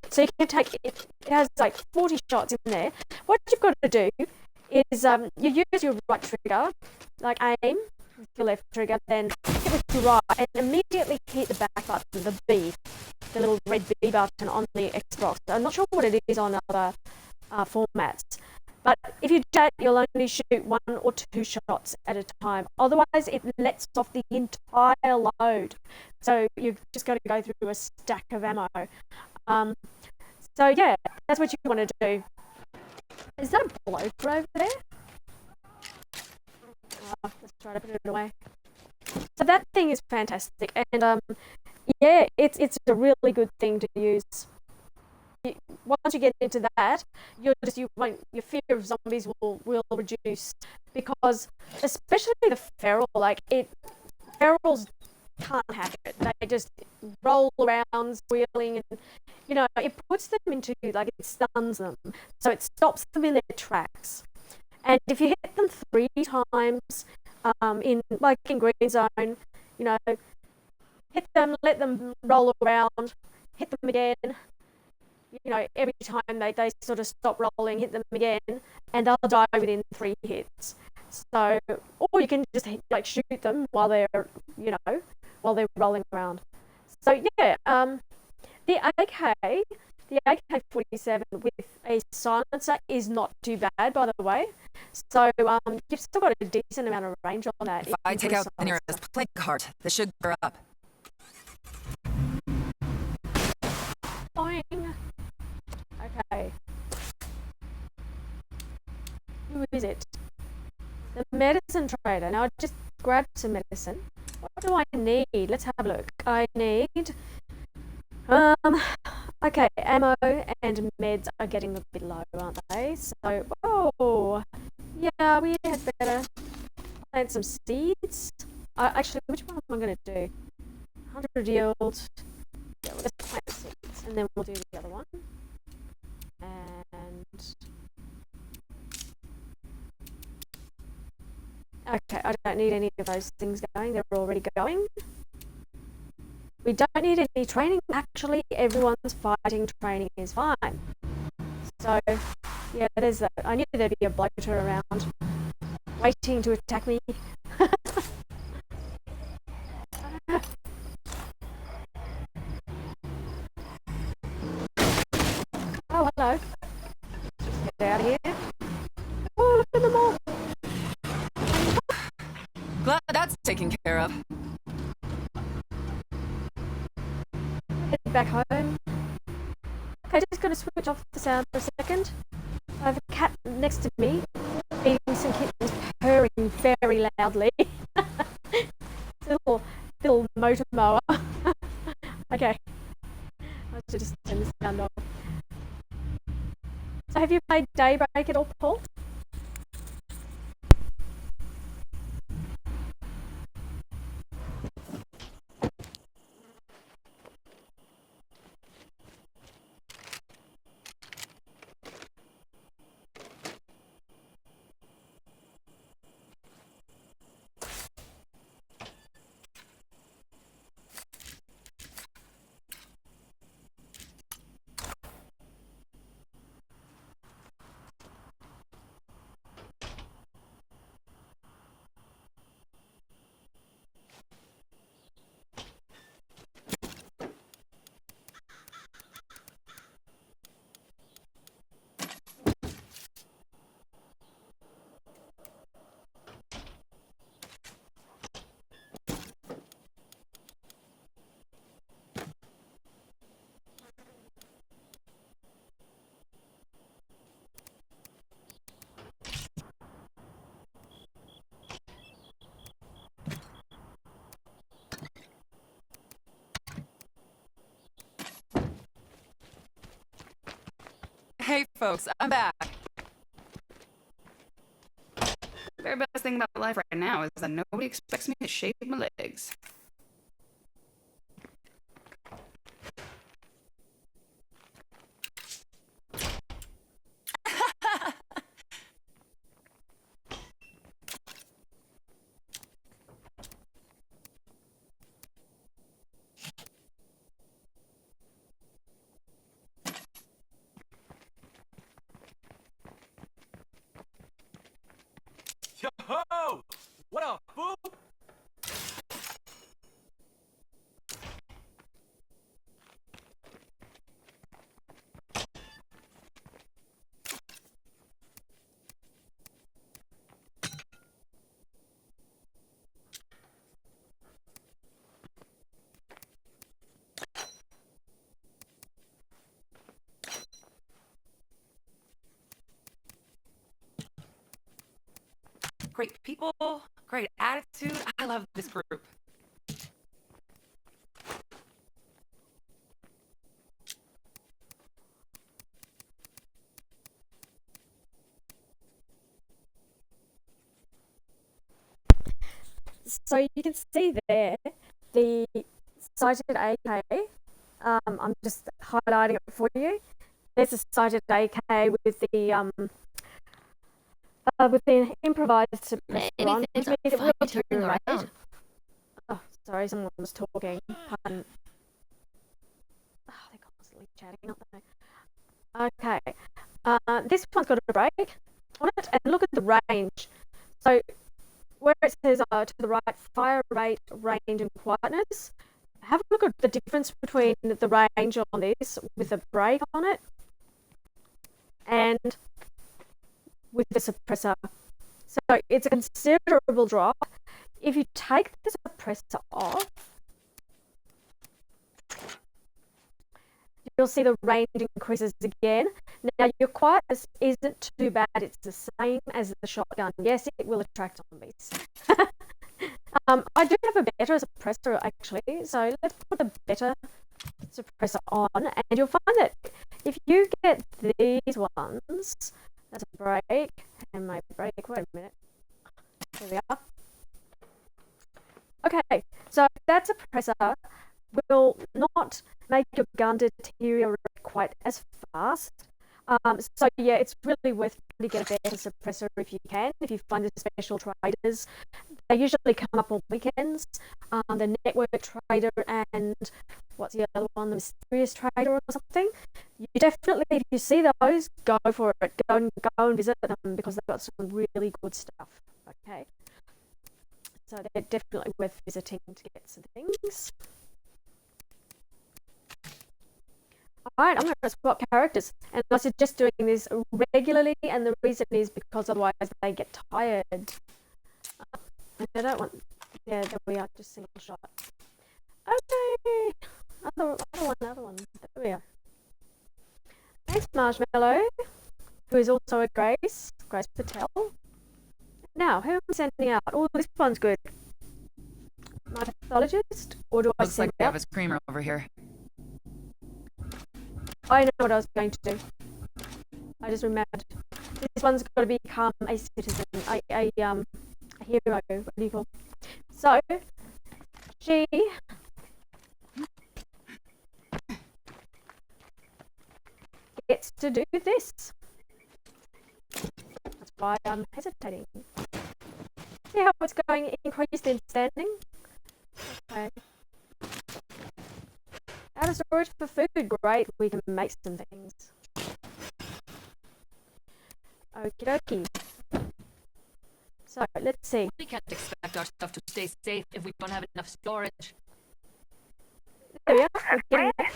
[SPEAKER 1] So you can take it. It has like 40 shots in there. What you've got to do is you use your right trigger, like aim with your left trigger, then hit with your right, and immediately hit the back button, the B, the little red B button on the Xbox. I'm not sure what it is on other formats, but if you do that, you'll only shoot 1 or 2 shots at a time. Otherwise, it lets off the entire load. So you've just got to go through a stack of ammo. So yeah, that's what you want to do. Is that a bloater over there? Oh, let's try to put it away. So that thing is fantastic, and yeah, it's a really good thing to use. Once you get into that, your fear of zombies will reduce, because especially the feral, ferals can't have it. They just roll around squealing, and it puts them into, it stuns them, so it stops them in their tracks. And if you hit them 3 times in green zone, hit them, let them roll around, hit them again. Every time they sort of stop rolling, hit them again, and they'll die within 3 hits. So, or you can just shoot them while they're rolling around. So yeah, the AK-47 with a silencer is not too bad, by the way. So you've still got a decent amount of range on that.
[SPEAKER 5] If I take out the nearest plague cart, this should clear up.
[SPEAKER 1] Boing. Okay. Who is it? The medicine trader. Now I just grabbed some medicine. What do I need? Let's have a look. I need okay, ammo and meds are getting a bit low, aren't they? So yeah, we had better plant some seeds. Actually, which one am I gonna do? 100 yield. Yeah, let's plant seeds, and then we'll do the other one. And okay, I don't need any of those things going. They're already going. We don't need any training. Actually, everyone's fighting training is fine. So yeah, there's that. I knew there'd be a bloater around waiting to attack me. Oh, hello. Let's get out of here. Oh, look at them all.
[SPEAKER 5] Glad that's taken care of.
[SPEAKER 1] Head back home. Okay, just gonna switch off the sound for a second. I have a cat next to me, feeding some kittens, purring very loudly. It's a little motor mower. Okay, I should just turn the sound off. So have you played Daybreak at all, Paul?
[SPEAKER 5] Hey folks, I'm back.
[SPEAKER 8] The very best thing about life right now is that nobody expects me to shave my legs.
[SPEAKER 7] Yo! What up, fool?
[SPEAKER 5] Great people, great attitude. I love this group.
[SPEAKER 1] So you can see there the sighted AK. I'm just highlighting it for you. There's a sighted AK with the improvised suppressor on, which means it will deteriorate. Oh, sorry, someone was talking. Pardon. Oh, they're constantly chatting, aren't they? Okay. This one's got a break on it, and look at the range. So where it says to the right, fire rate, range, and quietness, have a look at the difference between the range on this with a break on it and with the suppressor. So it's a considerable drop. If you take the suppressor off, you'll see the range increases again. Now, your quietness isn't too bad. It's the same as the shotgun. Yes, it will attract zombies. I do have a better suppressor, actually. So let's put a better suppressor on, and you'll find that if you get these ones, that's a break, and my break, wait a minute. There we are. Okay, so that suppressor will not make your gun deteriorate quite as fast. So yeah, it's really worth to get a better suppressor if you can. If you find the special traders, they usually come up on weekends. The network trader and what's the other one, the mysterious trader or something. You definitely, if you see those, go for it. Go and visit them because they've got some really good stuff. Okay, so they're definitely worth visiting to get some things. Alright, I'm going to swap characters, and I suggest doing this regularly, and the reason is because otherwise they get tired. And I don't want... Yeah, there we are, just single shot. Okay! Other one. There we are. Thanks, Marshmallow, who is also a Grace Patel. Now, who am I sending out? Oh, this one's good. My pathologist, or do I
[SPEAKER 5] Looks
[SPEAKER 1] send
[SPEAKER 5] like we
[SPEAKER 1] out?
[SPEAKER 5] have a screamer over here.
[SPEAKER 1] I know what I was going to do. I just remembered. This one's got to become a citizen, a hero. What do you call? So she gets to do this. That's why I'm hesitating. See how it's going increased in standing? Okay. Out of storage for food, great, we can make some things. Okie dokie. So, let's see.
[SPEAKER 4] We can't expect our stuff to stay safe if we don't have enough storage.
[SPEAKER 1] There we are, we're getting there.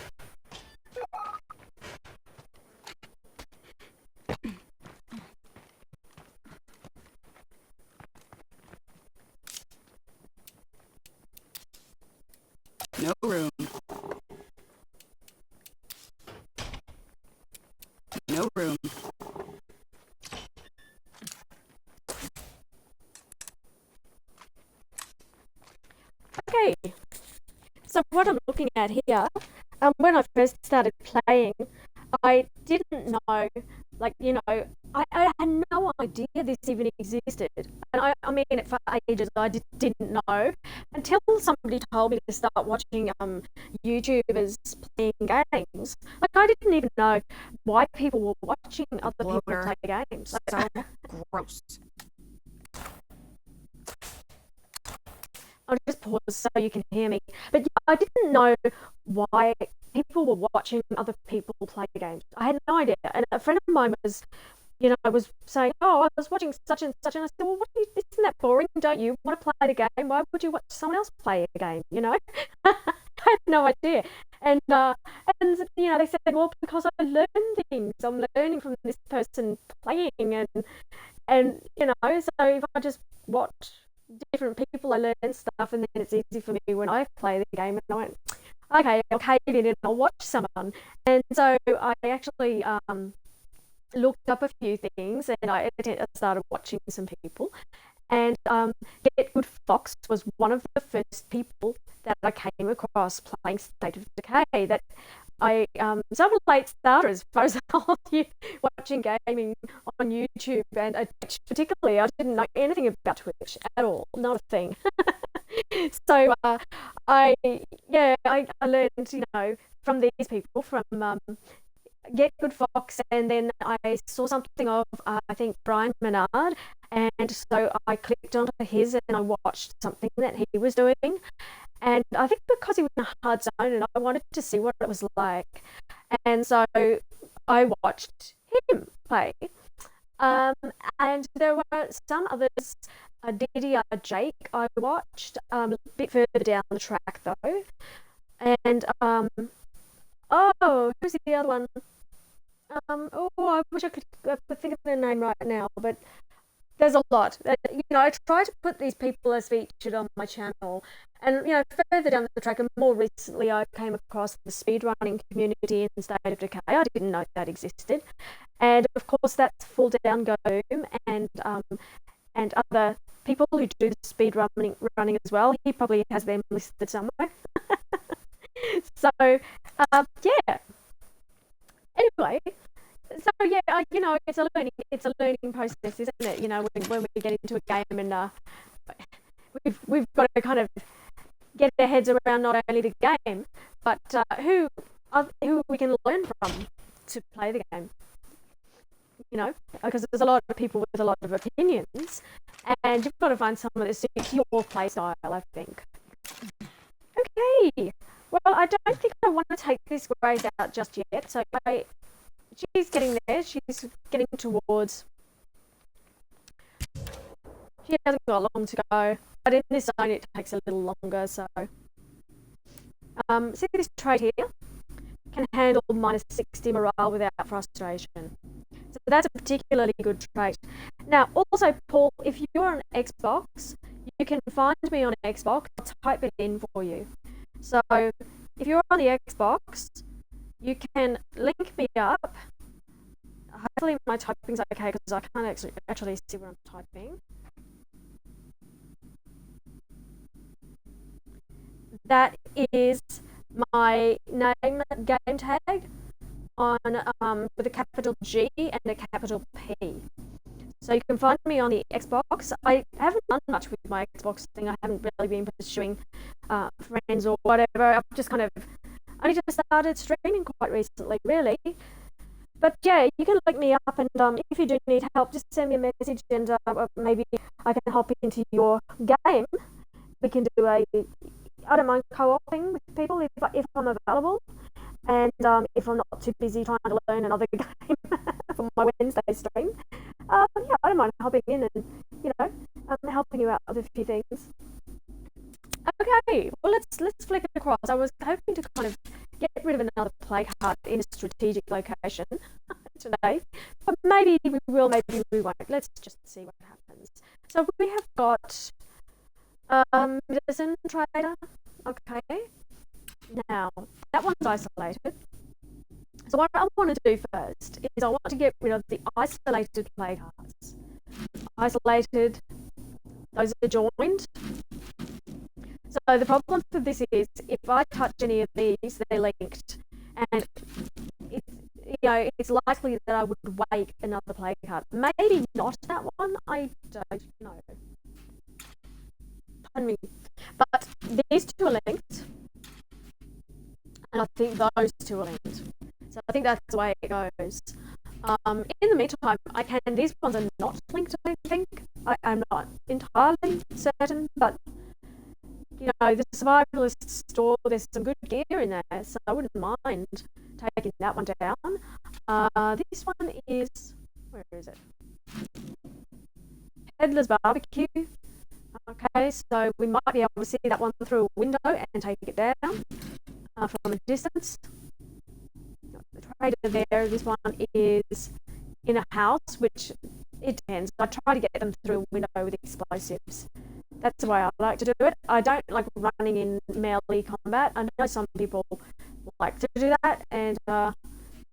[SPEAKER 8] No room. No room.
[SPEAKER 1] Okay, so what I'm looking at here, when I first started playing, I didn't know, like, you know, I had no idea this even existed. And I mean, for ages, I didn't know until somebody told me to start watching YouTubers playing games. Like, I didn't even know why people were watching other people
[SPEAKER 5] Bloater.
[SPEAKER 1] play games. Like,
[SPEAKER 5] So gross.
[SPEAKER 1] I'll just pause so you can hear me. But yeah, I didn't know why people were watching other people play games. I had no idea. And a friend of mine was, you know, was saying, oh, I was watching such and such. And I said, well, isn't that boring? Don't you want to play the game? Why would you watch someone else play a game, you know? I had no idea. And you know, they said, well, because I learn things. I'm learning from this person playing. And you know, so if I just watch different people, I learn stuff, and then it's easy for me when I play the game. And I went, okay, I'll cave in and I'll watch someone. And so I actually looked up a few things, and I started watching some people. And Get Good Fox was one of the first people that I came across playing State of Decay. That I so I'm a late starter as far as all of you watching gaming on YouTube, and Twitch particularly. I didn't know anything about Twitch at all, not a thing. So I learned, from these people, from Get Good Fox, and then I saw something of I think Brian Menard, and so I clicked onto his and I watched something that he was doing, and I think because he was in a hard zone and I wanted to see what it was like, and so I watched him play. And there were some others. DDR Jake I watched a bit further down the track though, and who's the other one? I wish I could think of their name right now, but there's a lot. I try to put these people as featured on my channel, and further down the track, and more recently, I came across the speedrunning community in State of Decay. I didn't know that existed, and of course, that's Full Down Goom and other people who do the speedrunning as well. He probably has them listed somewhere. So, yeah. Anyway, so yeah, it's a learning process, isn't it? When we get into a game, and we've got to kind of get our heads around not only the game, but who we can learn from to play the game. Because there's a lot of people with a lot of opinions, and you've got to find someone that suits your play style, I think. Okay, well, I don't think I want to take this Grace out just yet, so she's getting there. She's getting towards. She hasn't got long to go, but in this zone it takes a little longer. So, see this trait here can handle -60 morale without frustration. So that's a particularly good trait. Now, also, Paul, if you're on Xbox, you can find me on Xbox. I'll type it in for you. So if you're on the Xbox, you can link me up. Hopefully my typing's okay because I can't actually see what I'm typing. That is my name game tag on with a capital G and a capital P. So you can find me on the Xbox. I haven't done much with my Xbox thing. I haven't really been pursuing friends or whatever. I've just kind of only just started streaming quite recently, really. But yeah, you can look me up, and if you do need help, just send me a message, and maybe I can hop into your game. We can do I don't mind co-oping with people if I'm available, and if I'm not too busy trying to learn another game for my Wednesday stream. Yeah, I don't mind hopping in and helping you out with a few things. Okay, well let's flick across. I was hoping to kind of get rid of another play card in a strategic location today, but maybe we will, maybe we won't. Let's just see what happens. So we have got medicine trader. Okay, now that one's isolated. So what I want to do first is I want to get rid of the isolated play cards. Isolated, those are joined. So the problem for this is if I touch any of these, they're linked, and it's likely that I would wake another play card. Maybe not that one. I don't know. Pardon me. But these two are linked, and I think those two are linked. So I think that's the way it goes. In the meantime, these ones are not linked, I think. I'm not entirely certain, but the survivalist store, there's some good gear in there, so I wouldn't mind taking that one down. This one is, where is it? Peddler's Barbecue. Okay, so we might be able to see that one through a window and take it down from a distance. The trader there, this one is in a house, which it depends. I try to get them through a window with explosives. That's the way I like to do it. I don't like running in melee combat. I know some people like to do that, and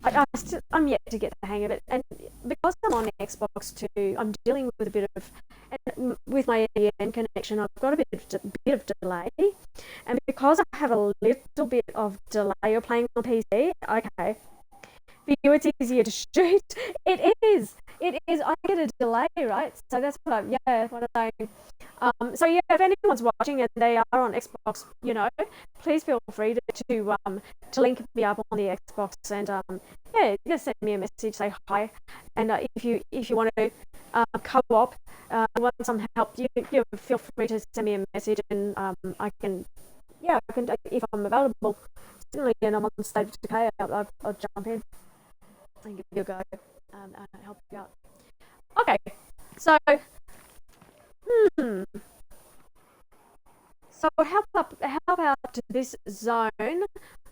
[SPEAKER 1] I'm yet to get the hang of it, and because I'm on Xbox 2, I'm dealing with a bit of, and with my EN connection, I've got a bit of delay, and because I have a little bit of delay, you're playing on PC, okay. For you, it's easier to shoot. It is. I get a delay, right? So that's what what I'm saying. So yeah, if anyone's watching and they are on Xbox, please feel free to link me up on the Xbox and just send me a message, say hi, and if you want to co-op, want some help, you feel free to send me a message and I can if I'm available. Certainly, and I'm on State of Decay, I'll jump in and give you a go and help you out. Okay, so So how about this zone?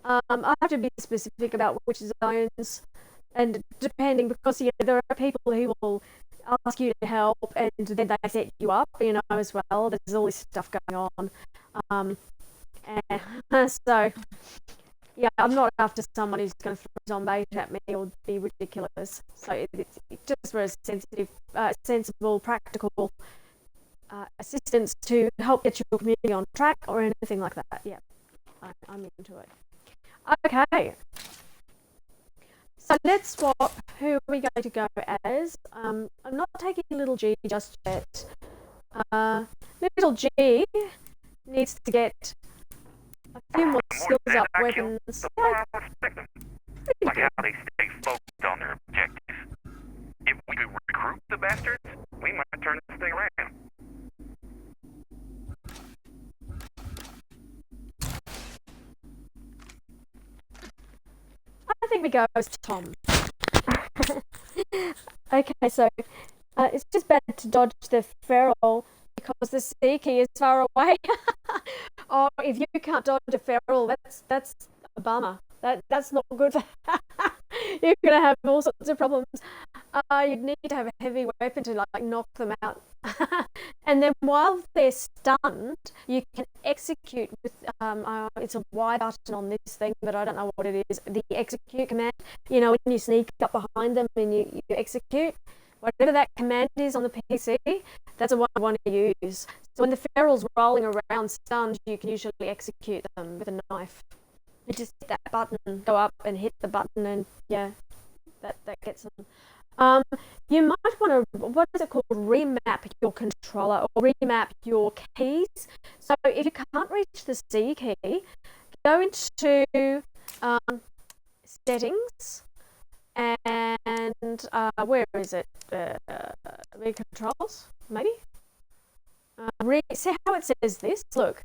[SPEAKER 1] I have to be specific about which zones, and depending, because there are people who will ask you to help, and then they set you up, as well. There's all this stuff going on, and so yeah, I'm not after someone who's going to throw zombie at me or be ridiculous. So it's just for a sensible, practical assistance to help get your community on track or anything like that. Yeah, I'm into it. Okay, so let's swap. Who are we going to go as? I'm not taking little G just yet. Little G needs to get a few more skills up, weapons.
[SPEAKER 3] Like how they stay focused on their objectives. If we could recruit the bastards, we might turn this thing around.
[SPEAKER 1] I think we go as Tom. Okay, so it's just better to dodge the feral because the sea key is far away. Oh, if you can't dodge a feral, that's a bummer. That's not good. You're gonna have all sorts of problems. You'd need to have a heavy weapon to knock them out. And then while they're stunned, you can execute with it's a Y button on this thing, but I don't know what it is. The execute command. When you sneak up behind them and you execute, whatever that command is on the PC, that's the one I want to use. So when the feral's rolling around stunned, you can usually execute them with a knife. You just hit that button, go up and hit the button, and yeah, that gets them. You might want to, what is it called, remap your controller or remap your keys. So if you can't reach the C key, go into settings and where is it? Read controls, maybe? See how it says this? Look,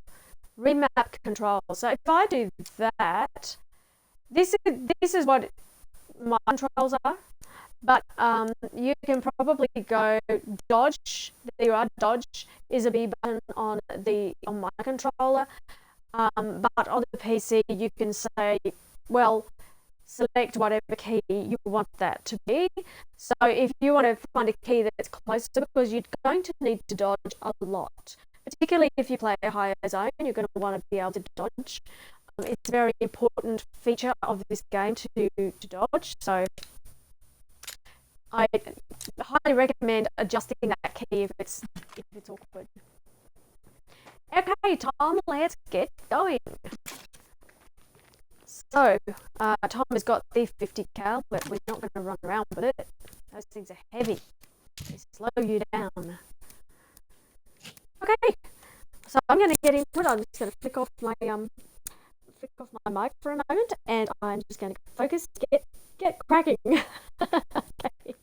[SPEAKER 1] remap controls. So if I do that, this is what my controls are. But you can probably go dodge. There you are. Dodge is a B button on my controller. But on the PC, you can say, well, select whatever key you want that to be. So if you want to find a key that's closer, because you're going to need to dodge a lot, particularly if you play a higher zone, you're going to want to be able to dodge. It's a very important feature of this game to dodge. So I highly recommend adjusting that key if it's awkward. Okay, Tom, let's get going. So, Tom has got the 50 cal, but we're not going to run around with it. Those things are heavy. They slow you down. Okay, so I'm going to get into it. I'm just going to flick off my mic for a moment, and I'm just going to focus, get cracking. Okay.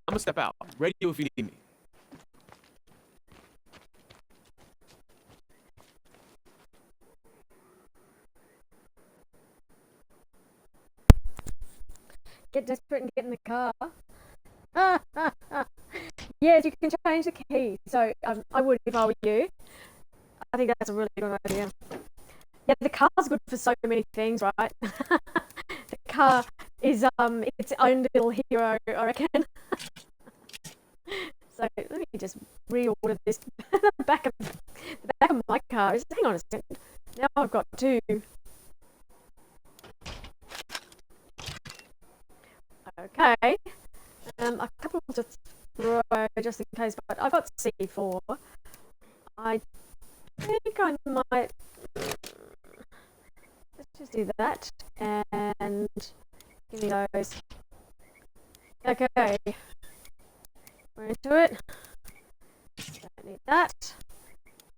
[SPEAKER 7] I'm gonna step out. Radio if you need me.
[SPEAKER 1] Get desperate and get in the car. Yes, you can change the key. So I would if I were you. I think that's a really good idea. Yeah, the car's good for so many things, right? The car is its own little hero, I reckon. So let me just reorder this. the back of my car is. Hang on a second. Now I've got two. Okay. A couple to throw just in case, but I've got C4. I think I might. Let's just do that and give me those. Okay. We're into it. Don't need that.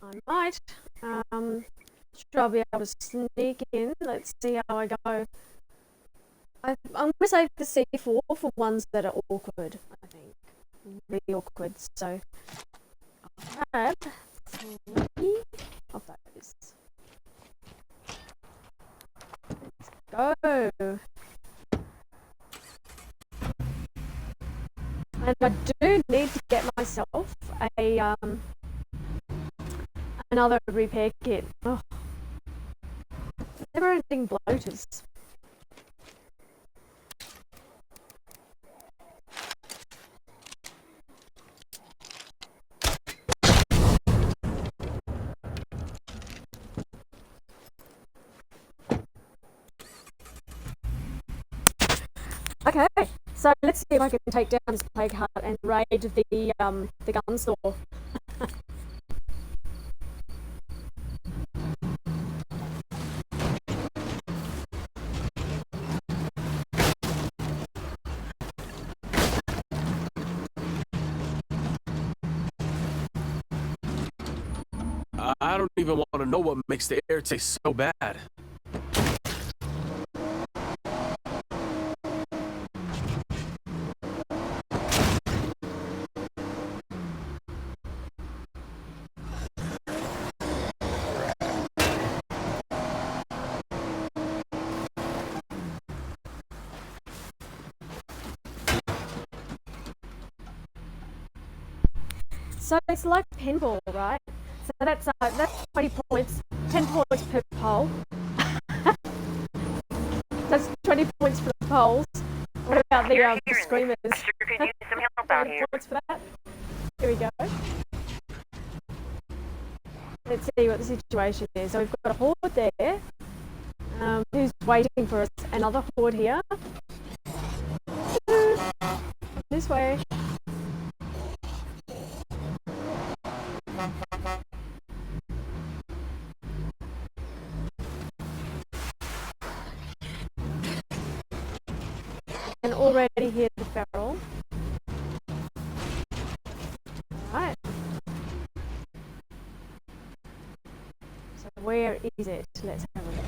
[SPEAKER 1] I might. Sure I'll be able to sneak in. Let's see how I go. I'm going to save the C4 for ones that are awkward, I think. Really awkward, so I'll grab 3 of those. Let's go. And I do need to get myself a another repair kit. Oh. Never ending bloaters. Okay, so let's see if I can take down this plague heart and raid the gun store.
[SPEAKER 7] I don't even want to know what makes the air taste so bad.
[SPEAKER 1] So it's like pinball, right? So that's 20 points, 10 points per pole. That's 20 points for the poles. What about the screamers?
[SPEAKER 3] Sure could use some help out
[SPEAKER 1] 30
[SPEAKER 3] here.
[SPEAKER 1] points for that. Here we go. Let's see what the situation is. So we've got a horde there. Who's waiting for us? Another horde here. This way. And already hear the feral. Right. So where is it? Let's have a look.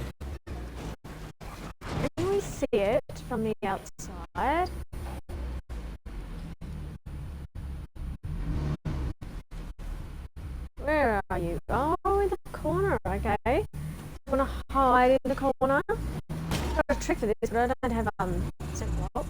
[SPEAKER 1] Can we see it from the outside? Where are you? Oh, in the corner, okay. You want to hide in the corner? I've got a trick for this, but I don't have central lock.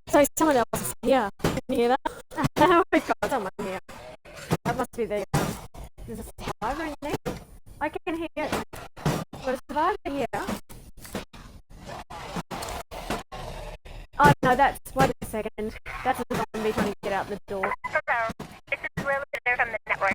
[SPEAKER 1] So someone else is here. Can you hear that? We've got someone here. That must be the there's a survivor in there. I can hear it. There's a survivor here. Oh no, wait a second. That's a zombie trying to get out the door.
[SPEAKER 3] Hello, this is Lilith there from the network.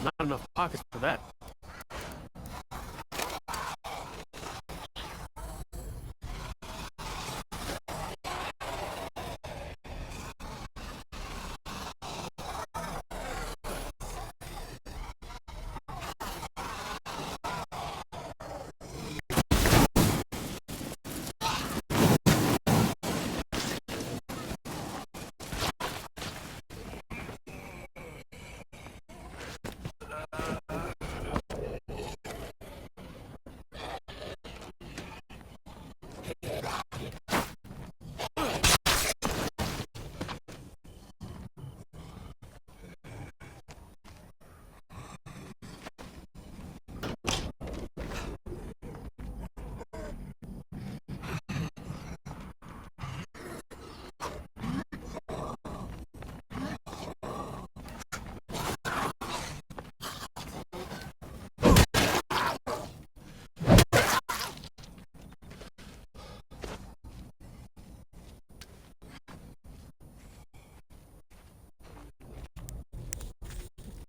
[SPEAKER 7] Not enough pockets for that.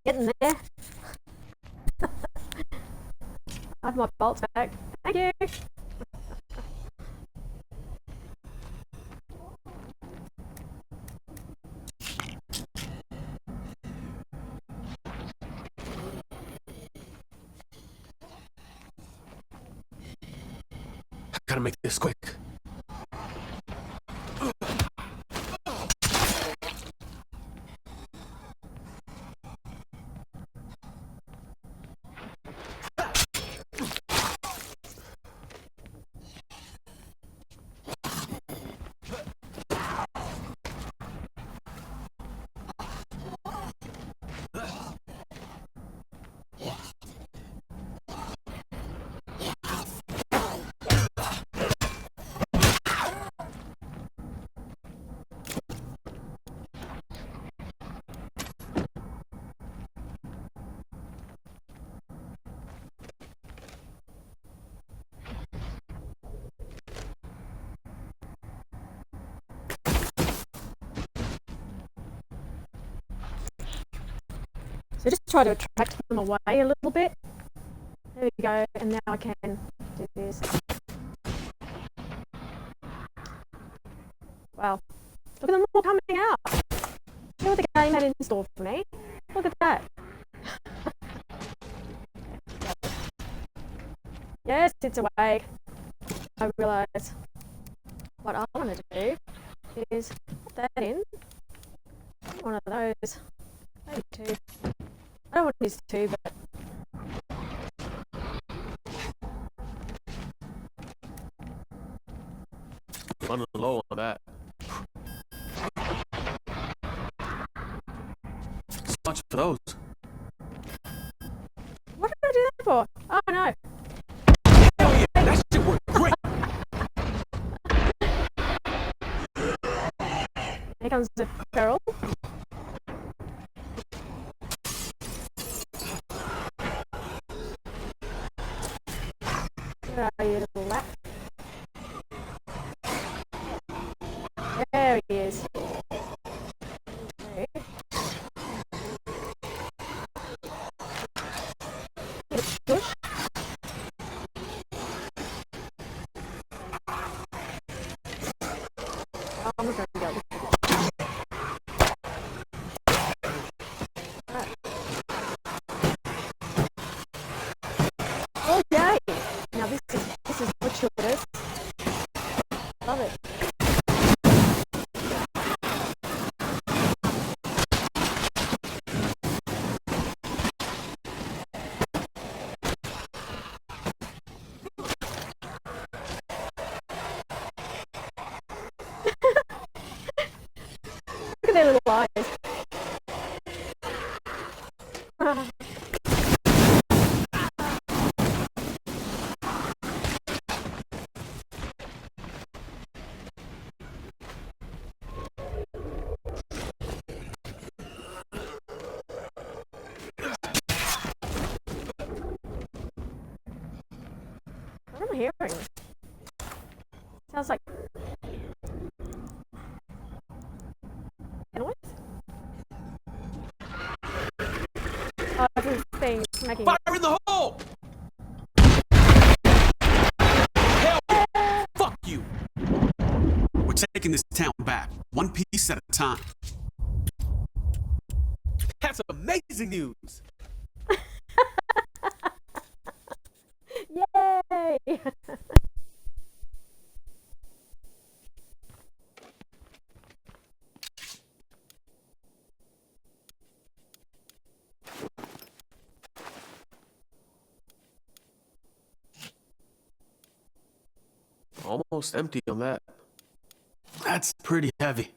[SPEAKER 1] Getting there. I have my bolts back. Thank you.
[SPEAKER 7] Gotta make this quick.
[SPEAKER 1] So just try to attract them away a little bit. There we go, and now I can do this. Wow, look at them all coming out. See what the game had in store for me. Look at that. Yes, it's awake. I realise what I want to do is put that in. One of those. Maybe two. I don't want to use two, but
[SPEAKER 7] Running low on that. So much for those.
[SPEAKER 1] what did I do that for? Oh no.
[SPEAKER 7] Hell yeah, that shit worked great.
[SPEAKER 1] Here comes the feral. Where are you, little rat? There he is. Okay. Push. I'm gonna go. Right. Oh yay! Now this is gratuitous. Love it. Look at their little eyes. What am I hearing? Sounds like a noise. Oh, it's attacking.
[SPEAKER 7] Fire in the hole! Hell yeah! Fuck you! We're taking this town back, one piece at a time. That's amazing news!
[SPEAKER 1] Yay!
[SPEAKER 7] Almost empty on that. That's pretty heavy.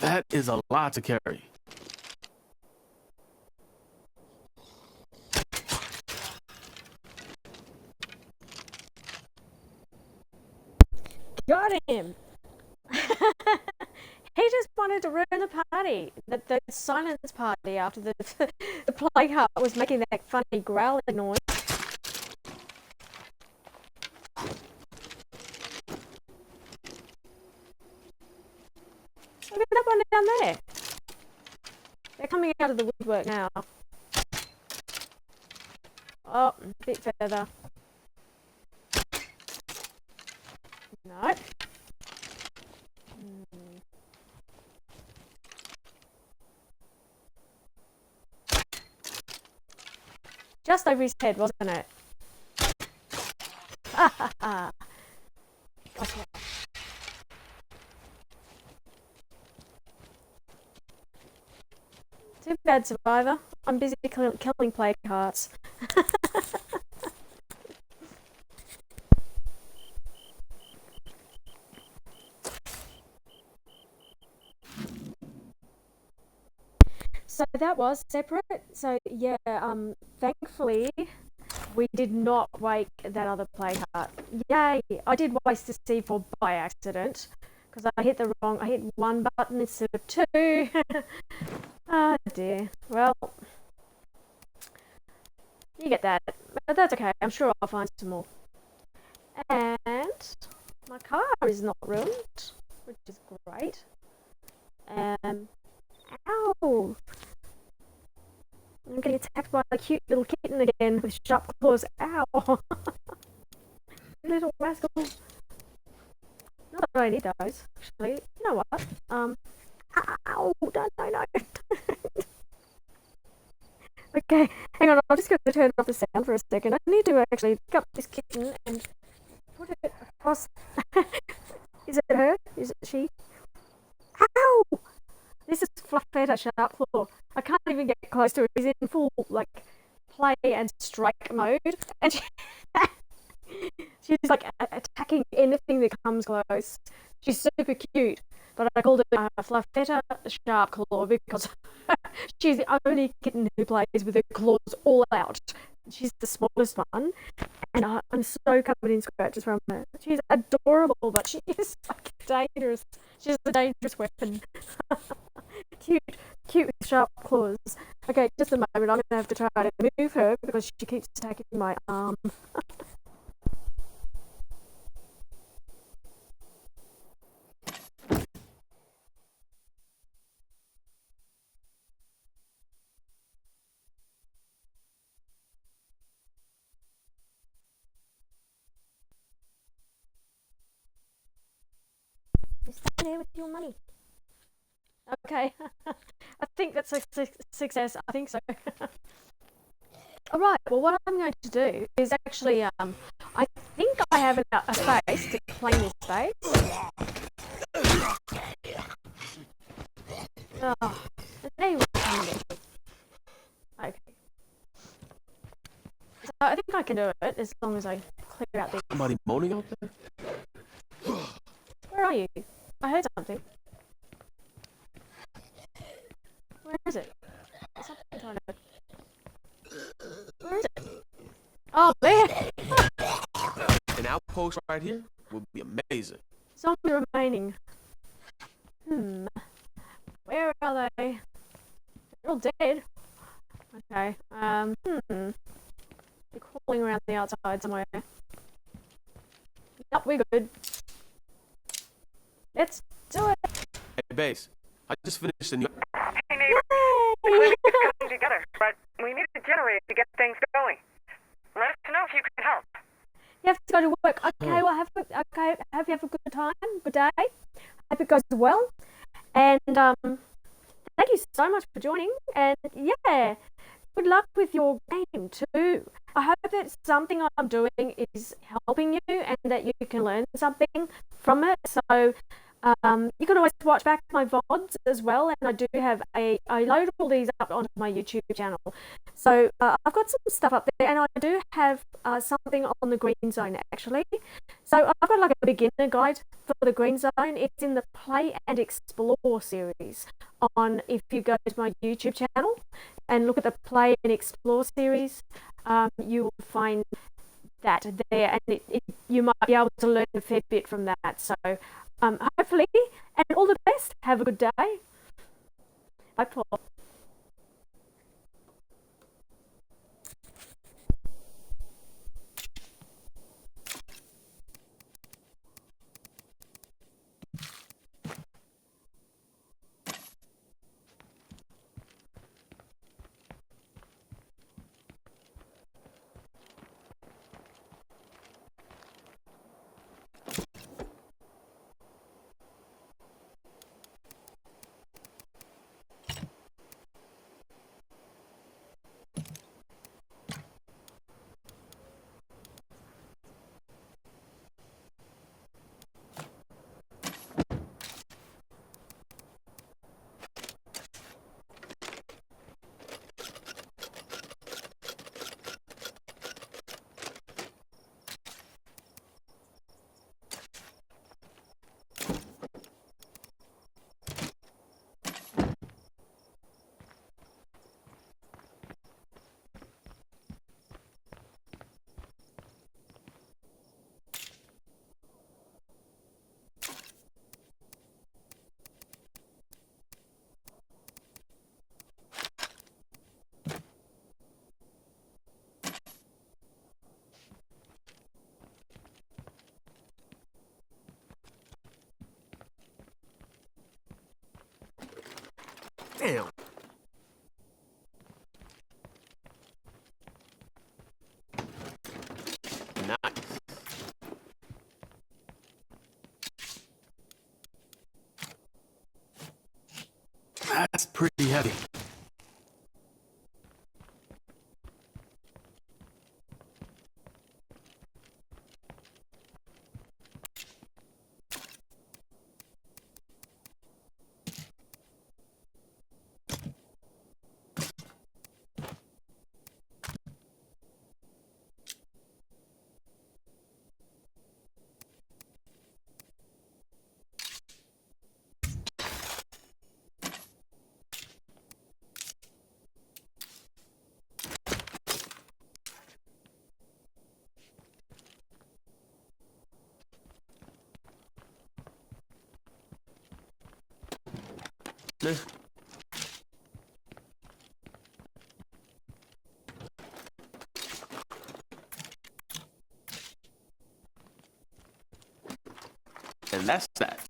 [SPEAKER 7] That is a lot to carry.
[SPEAKER 1] Got him! He just wanted to ruin the party. The silence party after the the plague heart was making that funny growling noise. Look at that one down there. They're coming out of the woodwork now. Oh, a bit further. No. Just over his head, wasn't it? Ha ha ha. Gotcha. Too bad, survivor. I'm busy killing plague hearts. So that was separate. So yeah, thankfully we did not wake that other plague heart. Yay! I did waste a C4 by accident because I hit one button instead of two. Oh dear. Well, you get that, but that's okay. I'm sure I'll find some more. And my car is not ruined, which is great. Ow! I'm getting attacked by a cute little kitten again with sharp claws. Ow! Little rascal. Not that I need those, actually. You know what? Ow! No. Okay, hang on. I'm just going to turn off the sound for a second. I need to actually pick up this kitten and put it across. Is it her? Is it she? Ow! This is Fluffetta Sharpclaw. I can't even get close to her. He's in full, like, play and strike mode. And she's, like, attacking anything that comes close. She's super cute. But I called her Fluffetta Sharpclaw because she's the only kitten who plays with her claws all out. She's the smallest one. And I'm so covered in scratches from her. She's adorable, but she is, like, dangerous. She's a dangerous weapon. Cute with sharp claws. Okay, just a moment. I'm going to have to try to move her because she keeps attacking my arm. Just stay there with your money. Okay, I think that's a success. I think so. Alright, well what I'm going to do is actually, I think I have a space to claim this space. Oh, there you go. Okay. So I think I can do it as long as I clear out these.
[SPEAKER 7] Somebody moaning out there?
[SPEAKER 1] Where are you? I heard something. Where is it? What's up? I'm trying to... Where is it? Oh, there!
[SPEAKER 9] An outpost right here would be amazing.
[SPEAKER 1] Zombie remaining. Where are they? They're all dead. Okay. They're crawling around the outside somewhere. Nope, we're good. Let's do it!
[SPEAKER 9] Hey, Base, I just finished a new...
[SPEAKER 3] Hey, neighbor. The clinic is coming together, but we need a generator to get things going. Let us know if you can help.
[SPEAKER 1] You have to go to work. Okay, well, hope you have a good time, good day. Hope it goes well. And thank you so much for joining. And yeah, good luck with your game too. I hope that something I'm doing is helping you and that you can learn something from it. So you can always watch back my VODs as well, and I do have I load all these up onto my YouTube channel. So I've got some stuff up there, and I do have something on the green zone actually. So I've got like a beginner guide for the green zone. It's in the Play and Explore series. On if you go to my YouTube channel and look at the Play and Explore series, you will find that there, and you might be able to learn a fair bit from that. So hopefully, and all the best. Have a good day. Bye, Paul.
[SPEAKER 9] Damn. Nice.
[SPEAKER 7] That's pretty heavy.
[SPEAKER 9] And that's that.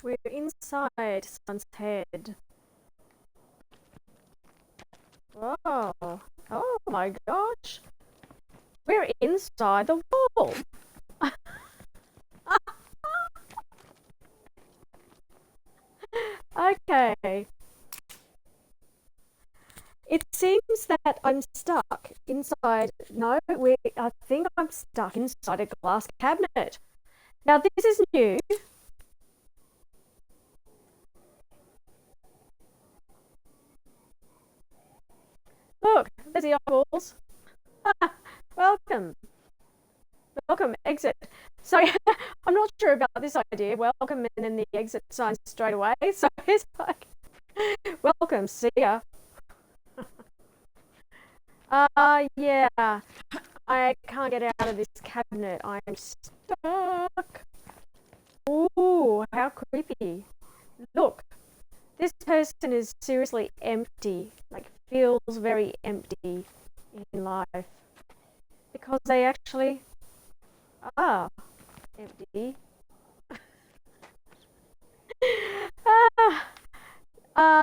[SPEAKER 1] We're inside Sun's head. Whoa. Oh my gosh. We're inside the wall. Okay. It seems that I'm stuck inside. No, I think I'm stuck inside a glass cabinet. Now, this is new. Look, there's the eyeballs. Welcome. Welcome, exit. So, I'm not sure about this idea. Welcome and then the exit sign straight away. So, it's like, welcome, see ya. Yeah. I can't get out of this cabinet. I'm stuck. Ooh, how creepy. Look, this person is seriously empty. Like, feels very empty in life. Because they actually are empty.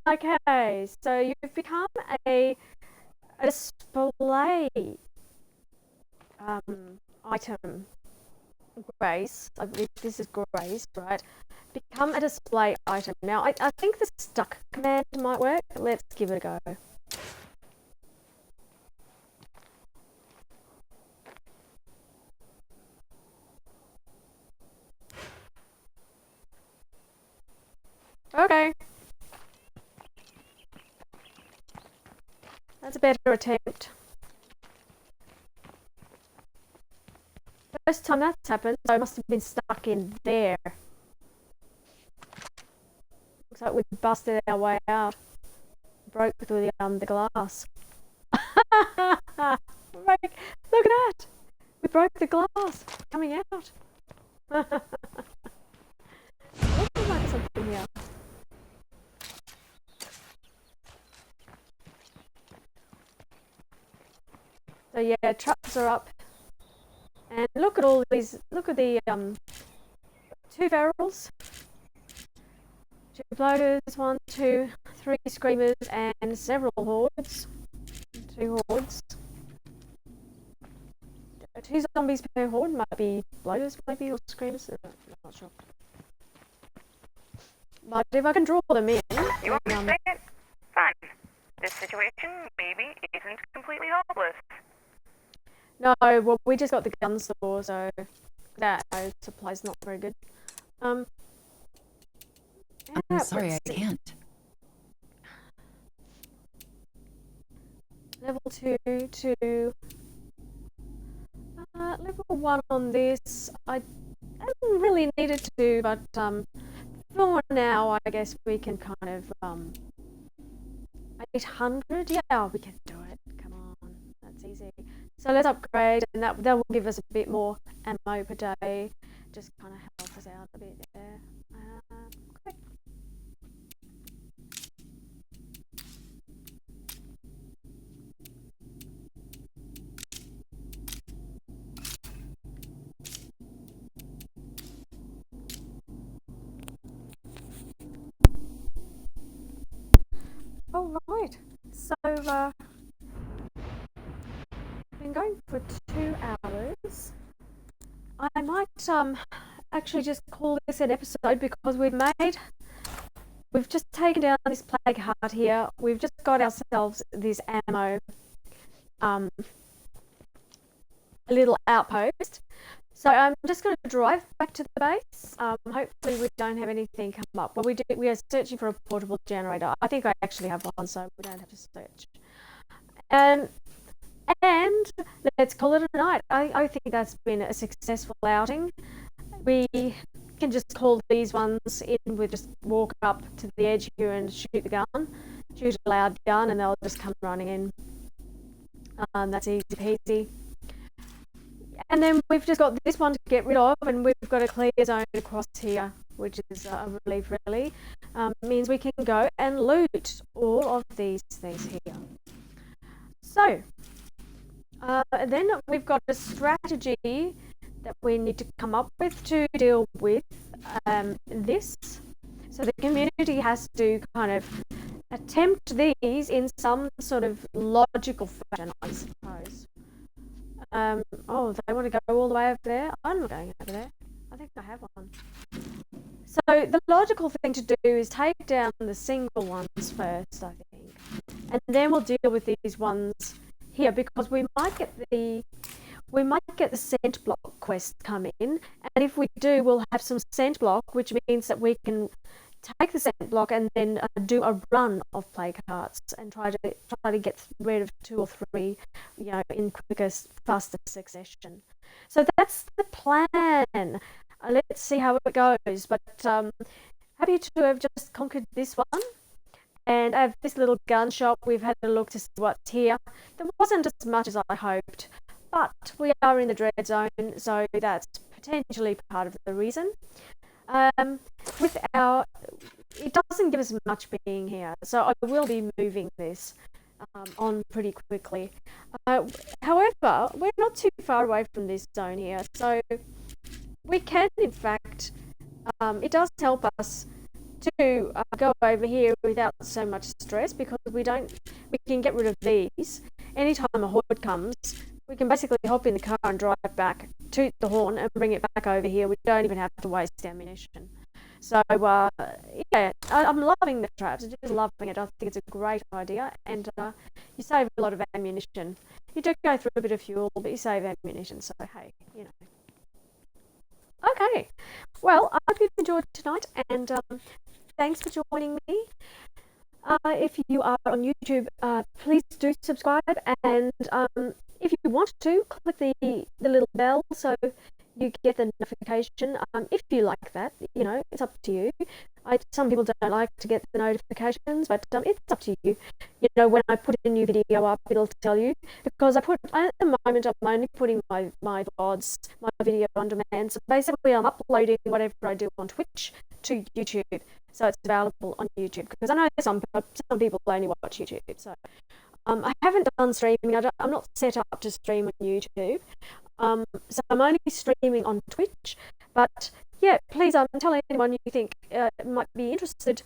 [SPEAKER 1] Okay, so you've become a display item. Grace, I believe this is Grace, right? Become a display item. Now, I think the stuck command might work. Let's give it a go. Okay. That's a better attempt. First time that's happened, so I must have been stuck in there. Looks like we busted our way out. Broke through the glass. Look at that! We broke the glass coming out. Looks like something here. So yeah, traps are up. And look at all these, look at the 2 barrels, 2 bloaters, 1, 2, 3 screamers, and several hordes. 2 hordes. 2 zombies per horde, might be bloaters maybe, or screamers, I'm not sure. But if I can draw them in...
[SPEAKER 3] You understand? Fine. This situation maybe isn't completely hopeless.
[SPEAKER 1] No, well, we just got the gun store, so that supply's not very good.
[SPEAKER 5] I'm sorry, I can't.
[SPEAKER 1] Level 2 to level 1 on this. I haven't really needed to, but for now, I guess we can kind of 800. Yeah, we can do it. Come on, that's easy. So let's upgrade, and that will give us a bit more ammo per day. Just kind of help us out a bit there. Okay. All right. So been going for 2 hours. I might actually just call this an episode because we've just taken down this plague heart here. We've just got ourselves this ammo little outpost. So I'm just going to drive back to the base. Hopefully we don't have anything come up. Well, we are searching for a portable generator. I think I actually have one, so we don't have to search. And let's call it a night. I think that's been a successful outing. We can just call these ones in. We just walk up to the edge here and shoot the gun, shoot a loud gun, and they'll just come running in. That's easy peasy. And then we've just got this one to get rid of, and we've got a clear zone across here, which is a relief really. Means we can go and loot all of these things here. So, then we've got a strategy that we need to come up with to deal with this. So the community has to kind of attempt these in some sort of logical fashion, I suppose. Oh, they want to go all the way over there? I'm not going over there. I think I have one. So the logical thing to do is take down the single ones first, I think. And then we'll deal with these ones here, because we might get the scent block quest come in, and if we do, we'll have some scent block, which means that we can take the scent block and then do a run of play cards and try to get rid of 2 or 3, in quicker, faster succession. So that's the plan. Let's see how it goes. But happy to have just conquered this one. And I have this little gun shop. We've had a look to see what's here. There wasn't as much as I hoped, but we are in the dread zone, so that's potentially part of the reason. It doesn't give us much being here, so I will be moving this on pretty quickly. However, we're not too far away from this zone here, so we can, in fact, it does help us to go over here without so much stress, because we can get rid of these. Anytime a horde comes, we can basically hop in the car and drive back, toot the horn and bring it back over here. We don't even have to waste ammunition. So yeah, I'm loving the traps, just loving it. I think it's a great idea, and you save a lot of ammunition. You do go through a bit of fuel, but you save ammunition, so hey, Okay, well, I hope you've enjoyed tonight, and thanks for joining me. If you are on YouTube, please do subscribe, and if you want to, click the little bell so you get the notification. If you like that, it's up to you. Some people don't like to get the notifications, but it's up to you. When I put a new video up, it'll tell you, because at the moment I'm only putting my VODs, my video on demand. So basically I'm uploading whatever I do on Twitch to YouTube, so it's available on YouTube, because I know some people only watch YouTube. So I haven't done streaming. I'm not set up to stream on YouTube. So I'm only streaming on Twitch, but yeah, please tell anyone you think might be interested.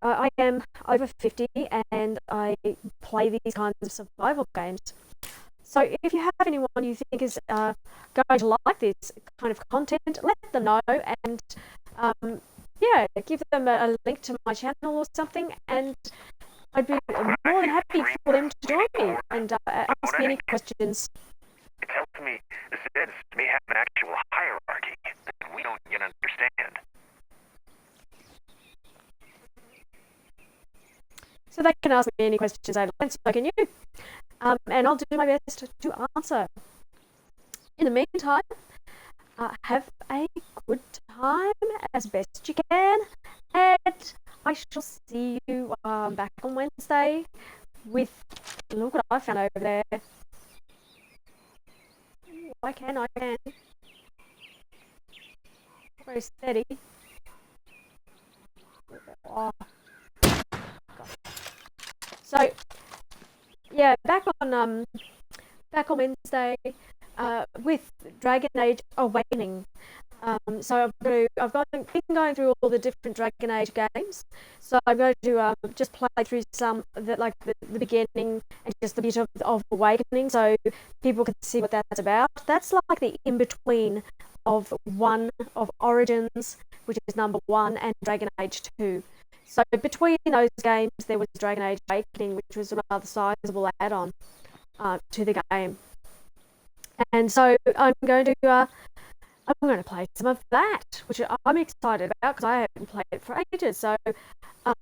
[SPEAKER 1] I am over 50 and I play these kinds of survival games. So if you have anyone you think is going to like this kind of content, let them know, and yeah, give them a link to my channel or something, and I'd be more than happy for them to join me and ask me any questions.
[SPEAKER 10] It tells me the SIDS may have an actual hierarchy that we don't yet understand.
[SPEAKER 1] So they can ask me any questions they like, so can you. And I'll do my best to answer. In the meantime, have a good time as best you can, and I shall see you back on Wednesday with, look what I found over there. I can. Very steady. Oh. So, yeah, back on Wednesday with Dragon Age Awakening. So I've been going through all the different Dragon Age games. So I'm going to just play through some that, like the beginning and just a bit of Awakening, so people can see what that's about. That's like the in between of Origins, which is number 1, and Dragon Age 2. So between those games, there was Dragon Age Awakening, which was a rather sizable add-on to the game. And so I'm going to play some of that, which I'm excited about because I haven't played it for ages. So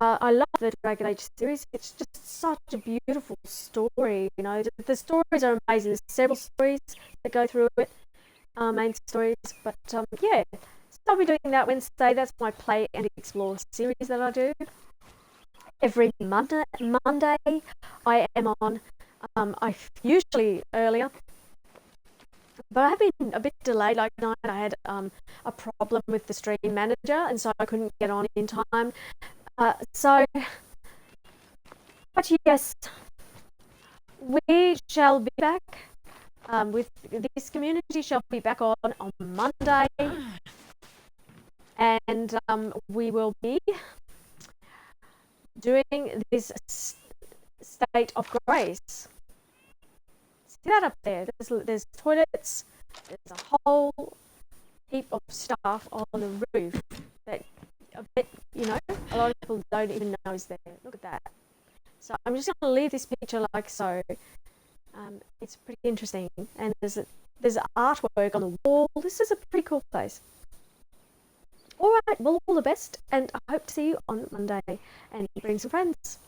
[SPEAKER 1] I love the Dragon Age series. It's just such a beautiful story. The stories are amazing. There's several stories that go through it, main stories. But yeah, so I'll be doing that Wednesday. That's my Play and Explore series that I do. Every Monday I am on. I usually earlier, but I've been a bit delayed. Like tonight I had a problem with the stream manager, and so I couldn't get on in time. But yes, we shall be back with this community shall be back on Monday, and we will be doing this state of grace. See that up there? There's toilets. There's a whole heap of stuff on the roof that I bet, you know, a lot of people don't even know is there. Look at that. So I'm just going to leave this picture like so. It's pretty interesting, and there's artwork on the wall. This is a pretty cool place. All right, well, all the best, and I hope to see you on Monday, and bring some friends.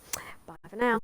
[SPEAKER 1] Bye for now.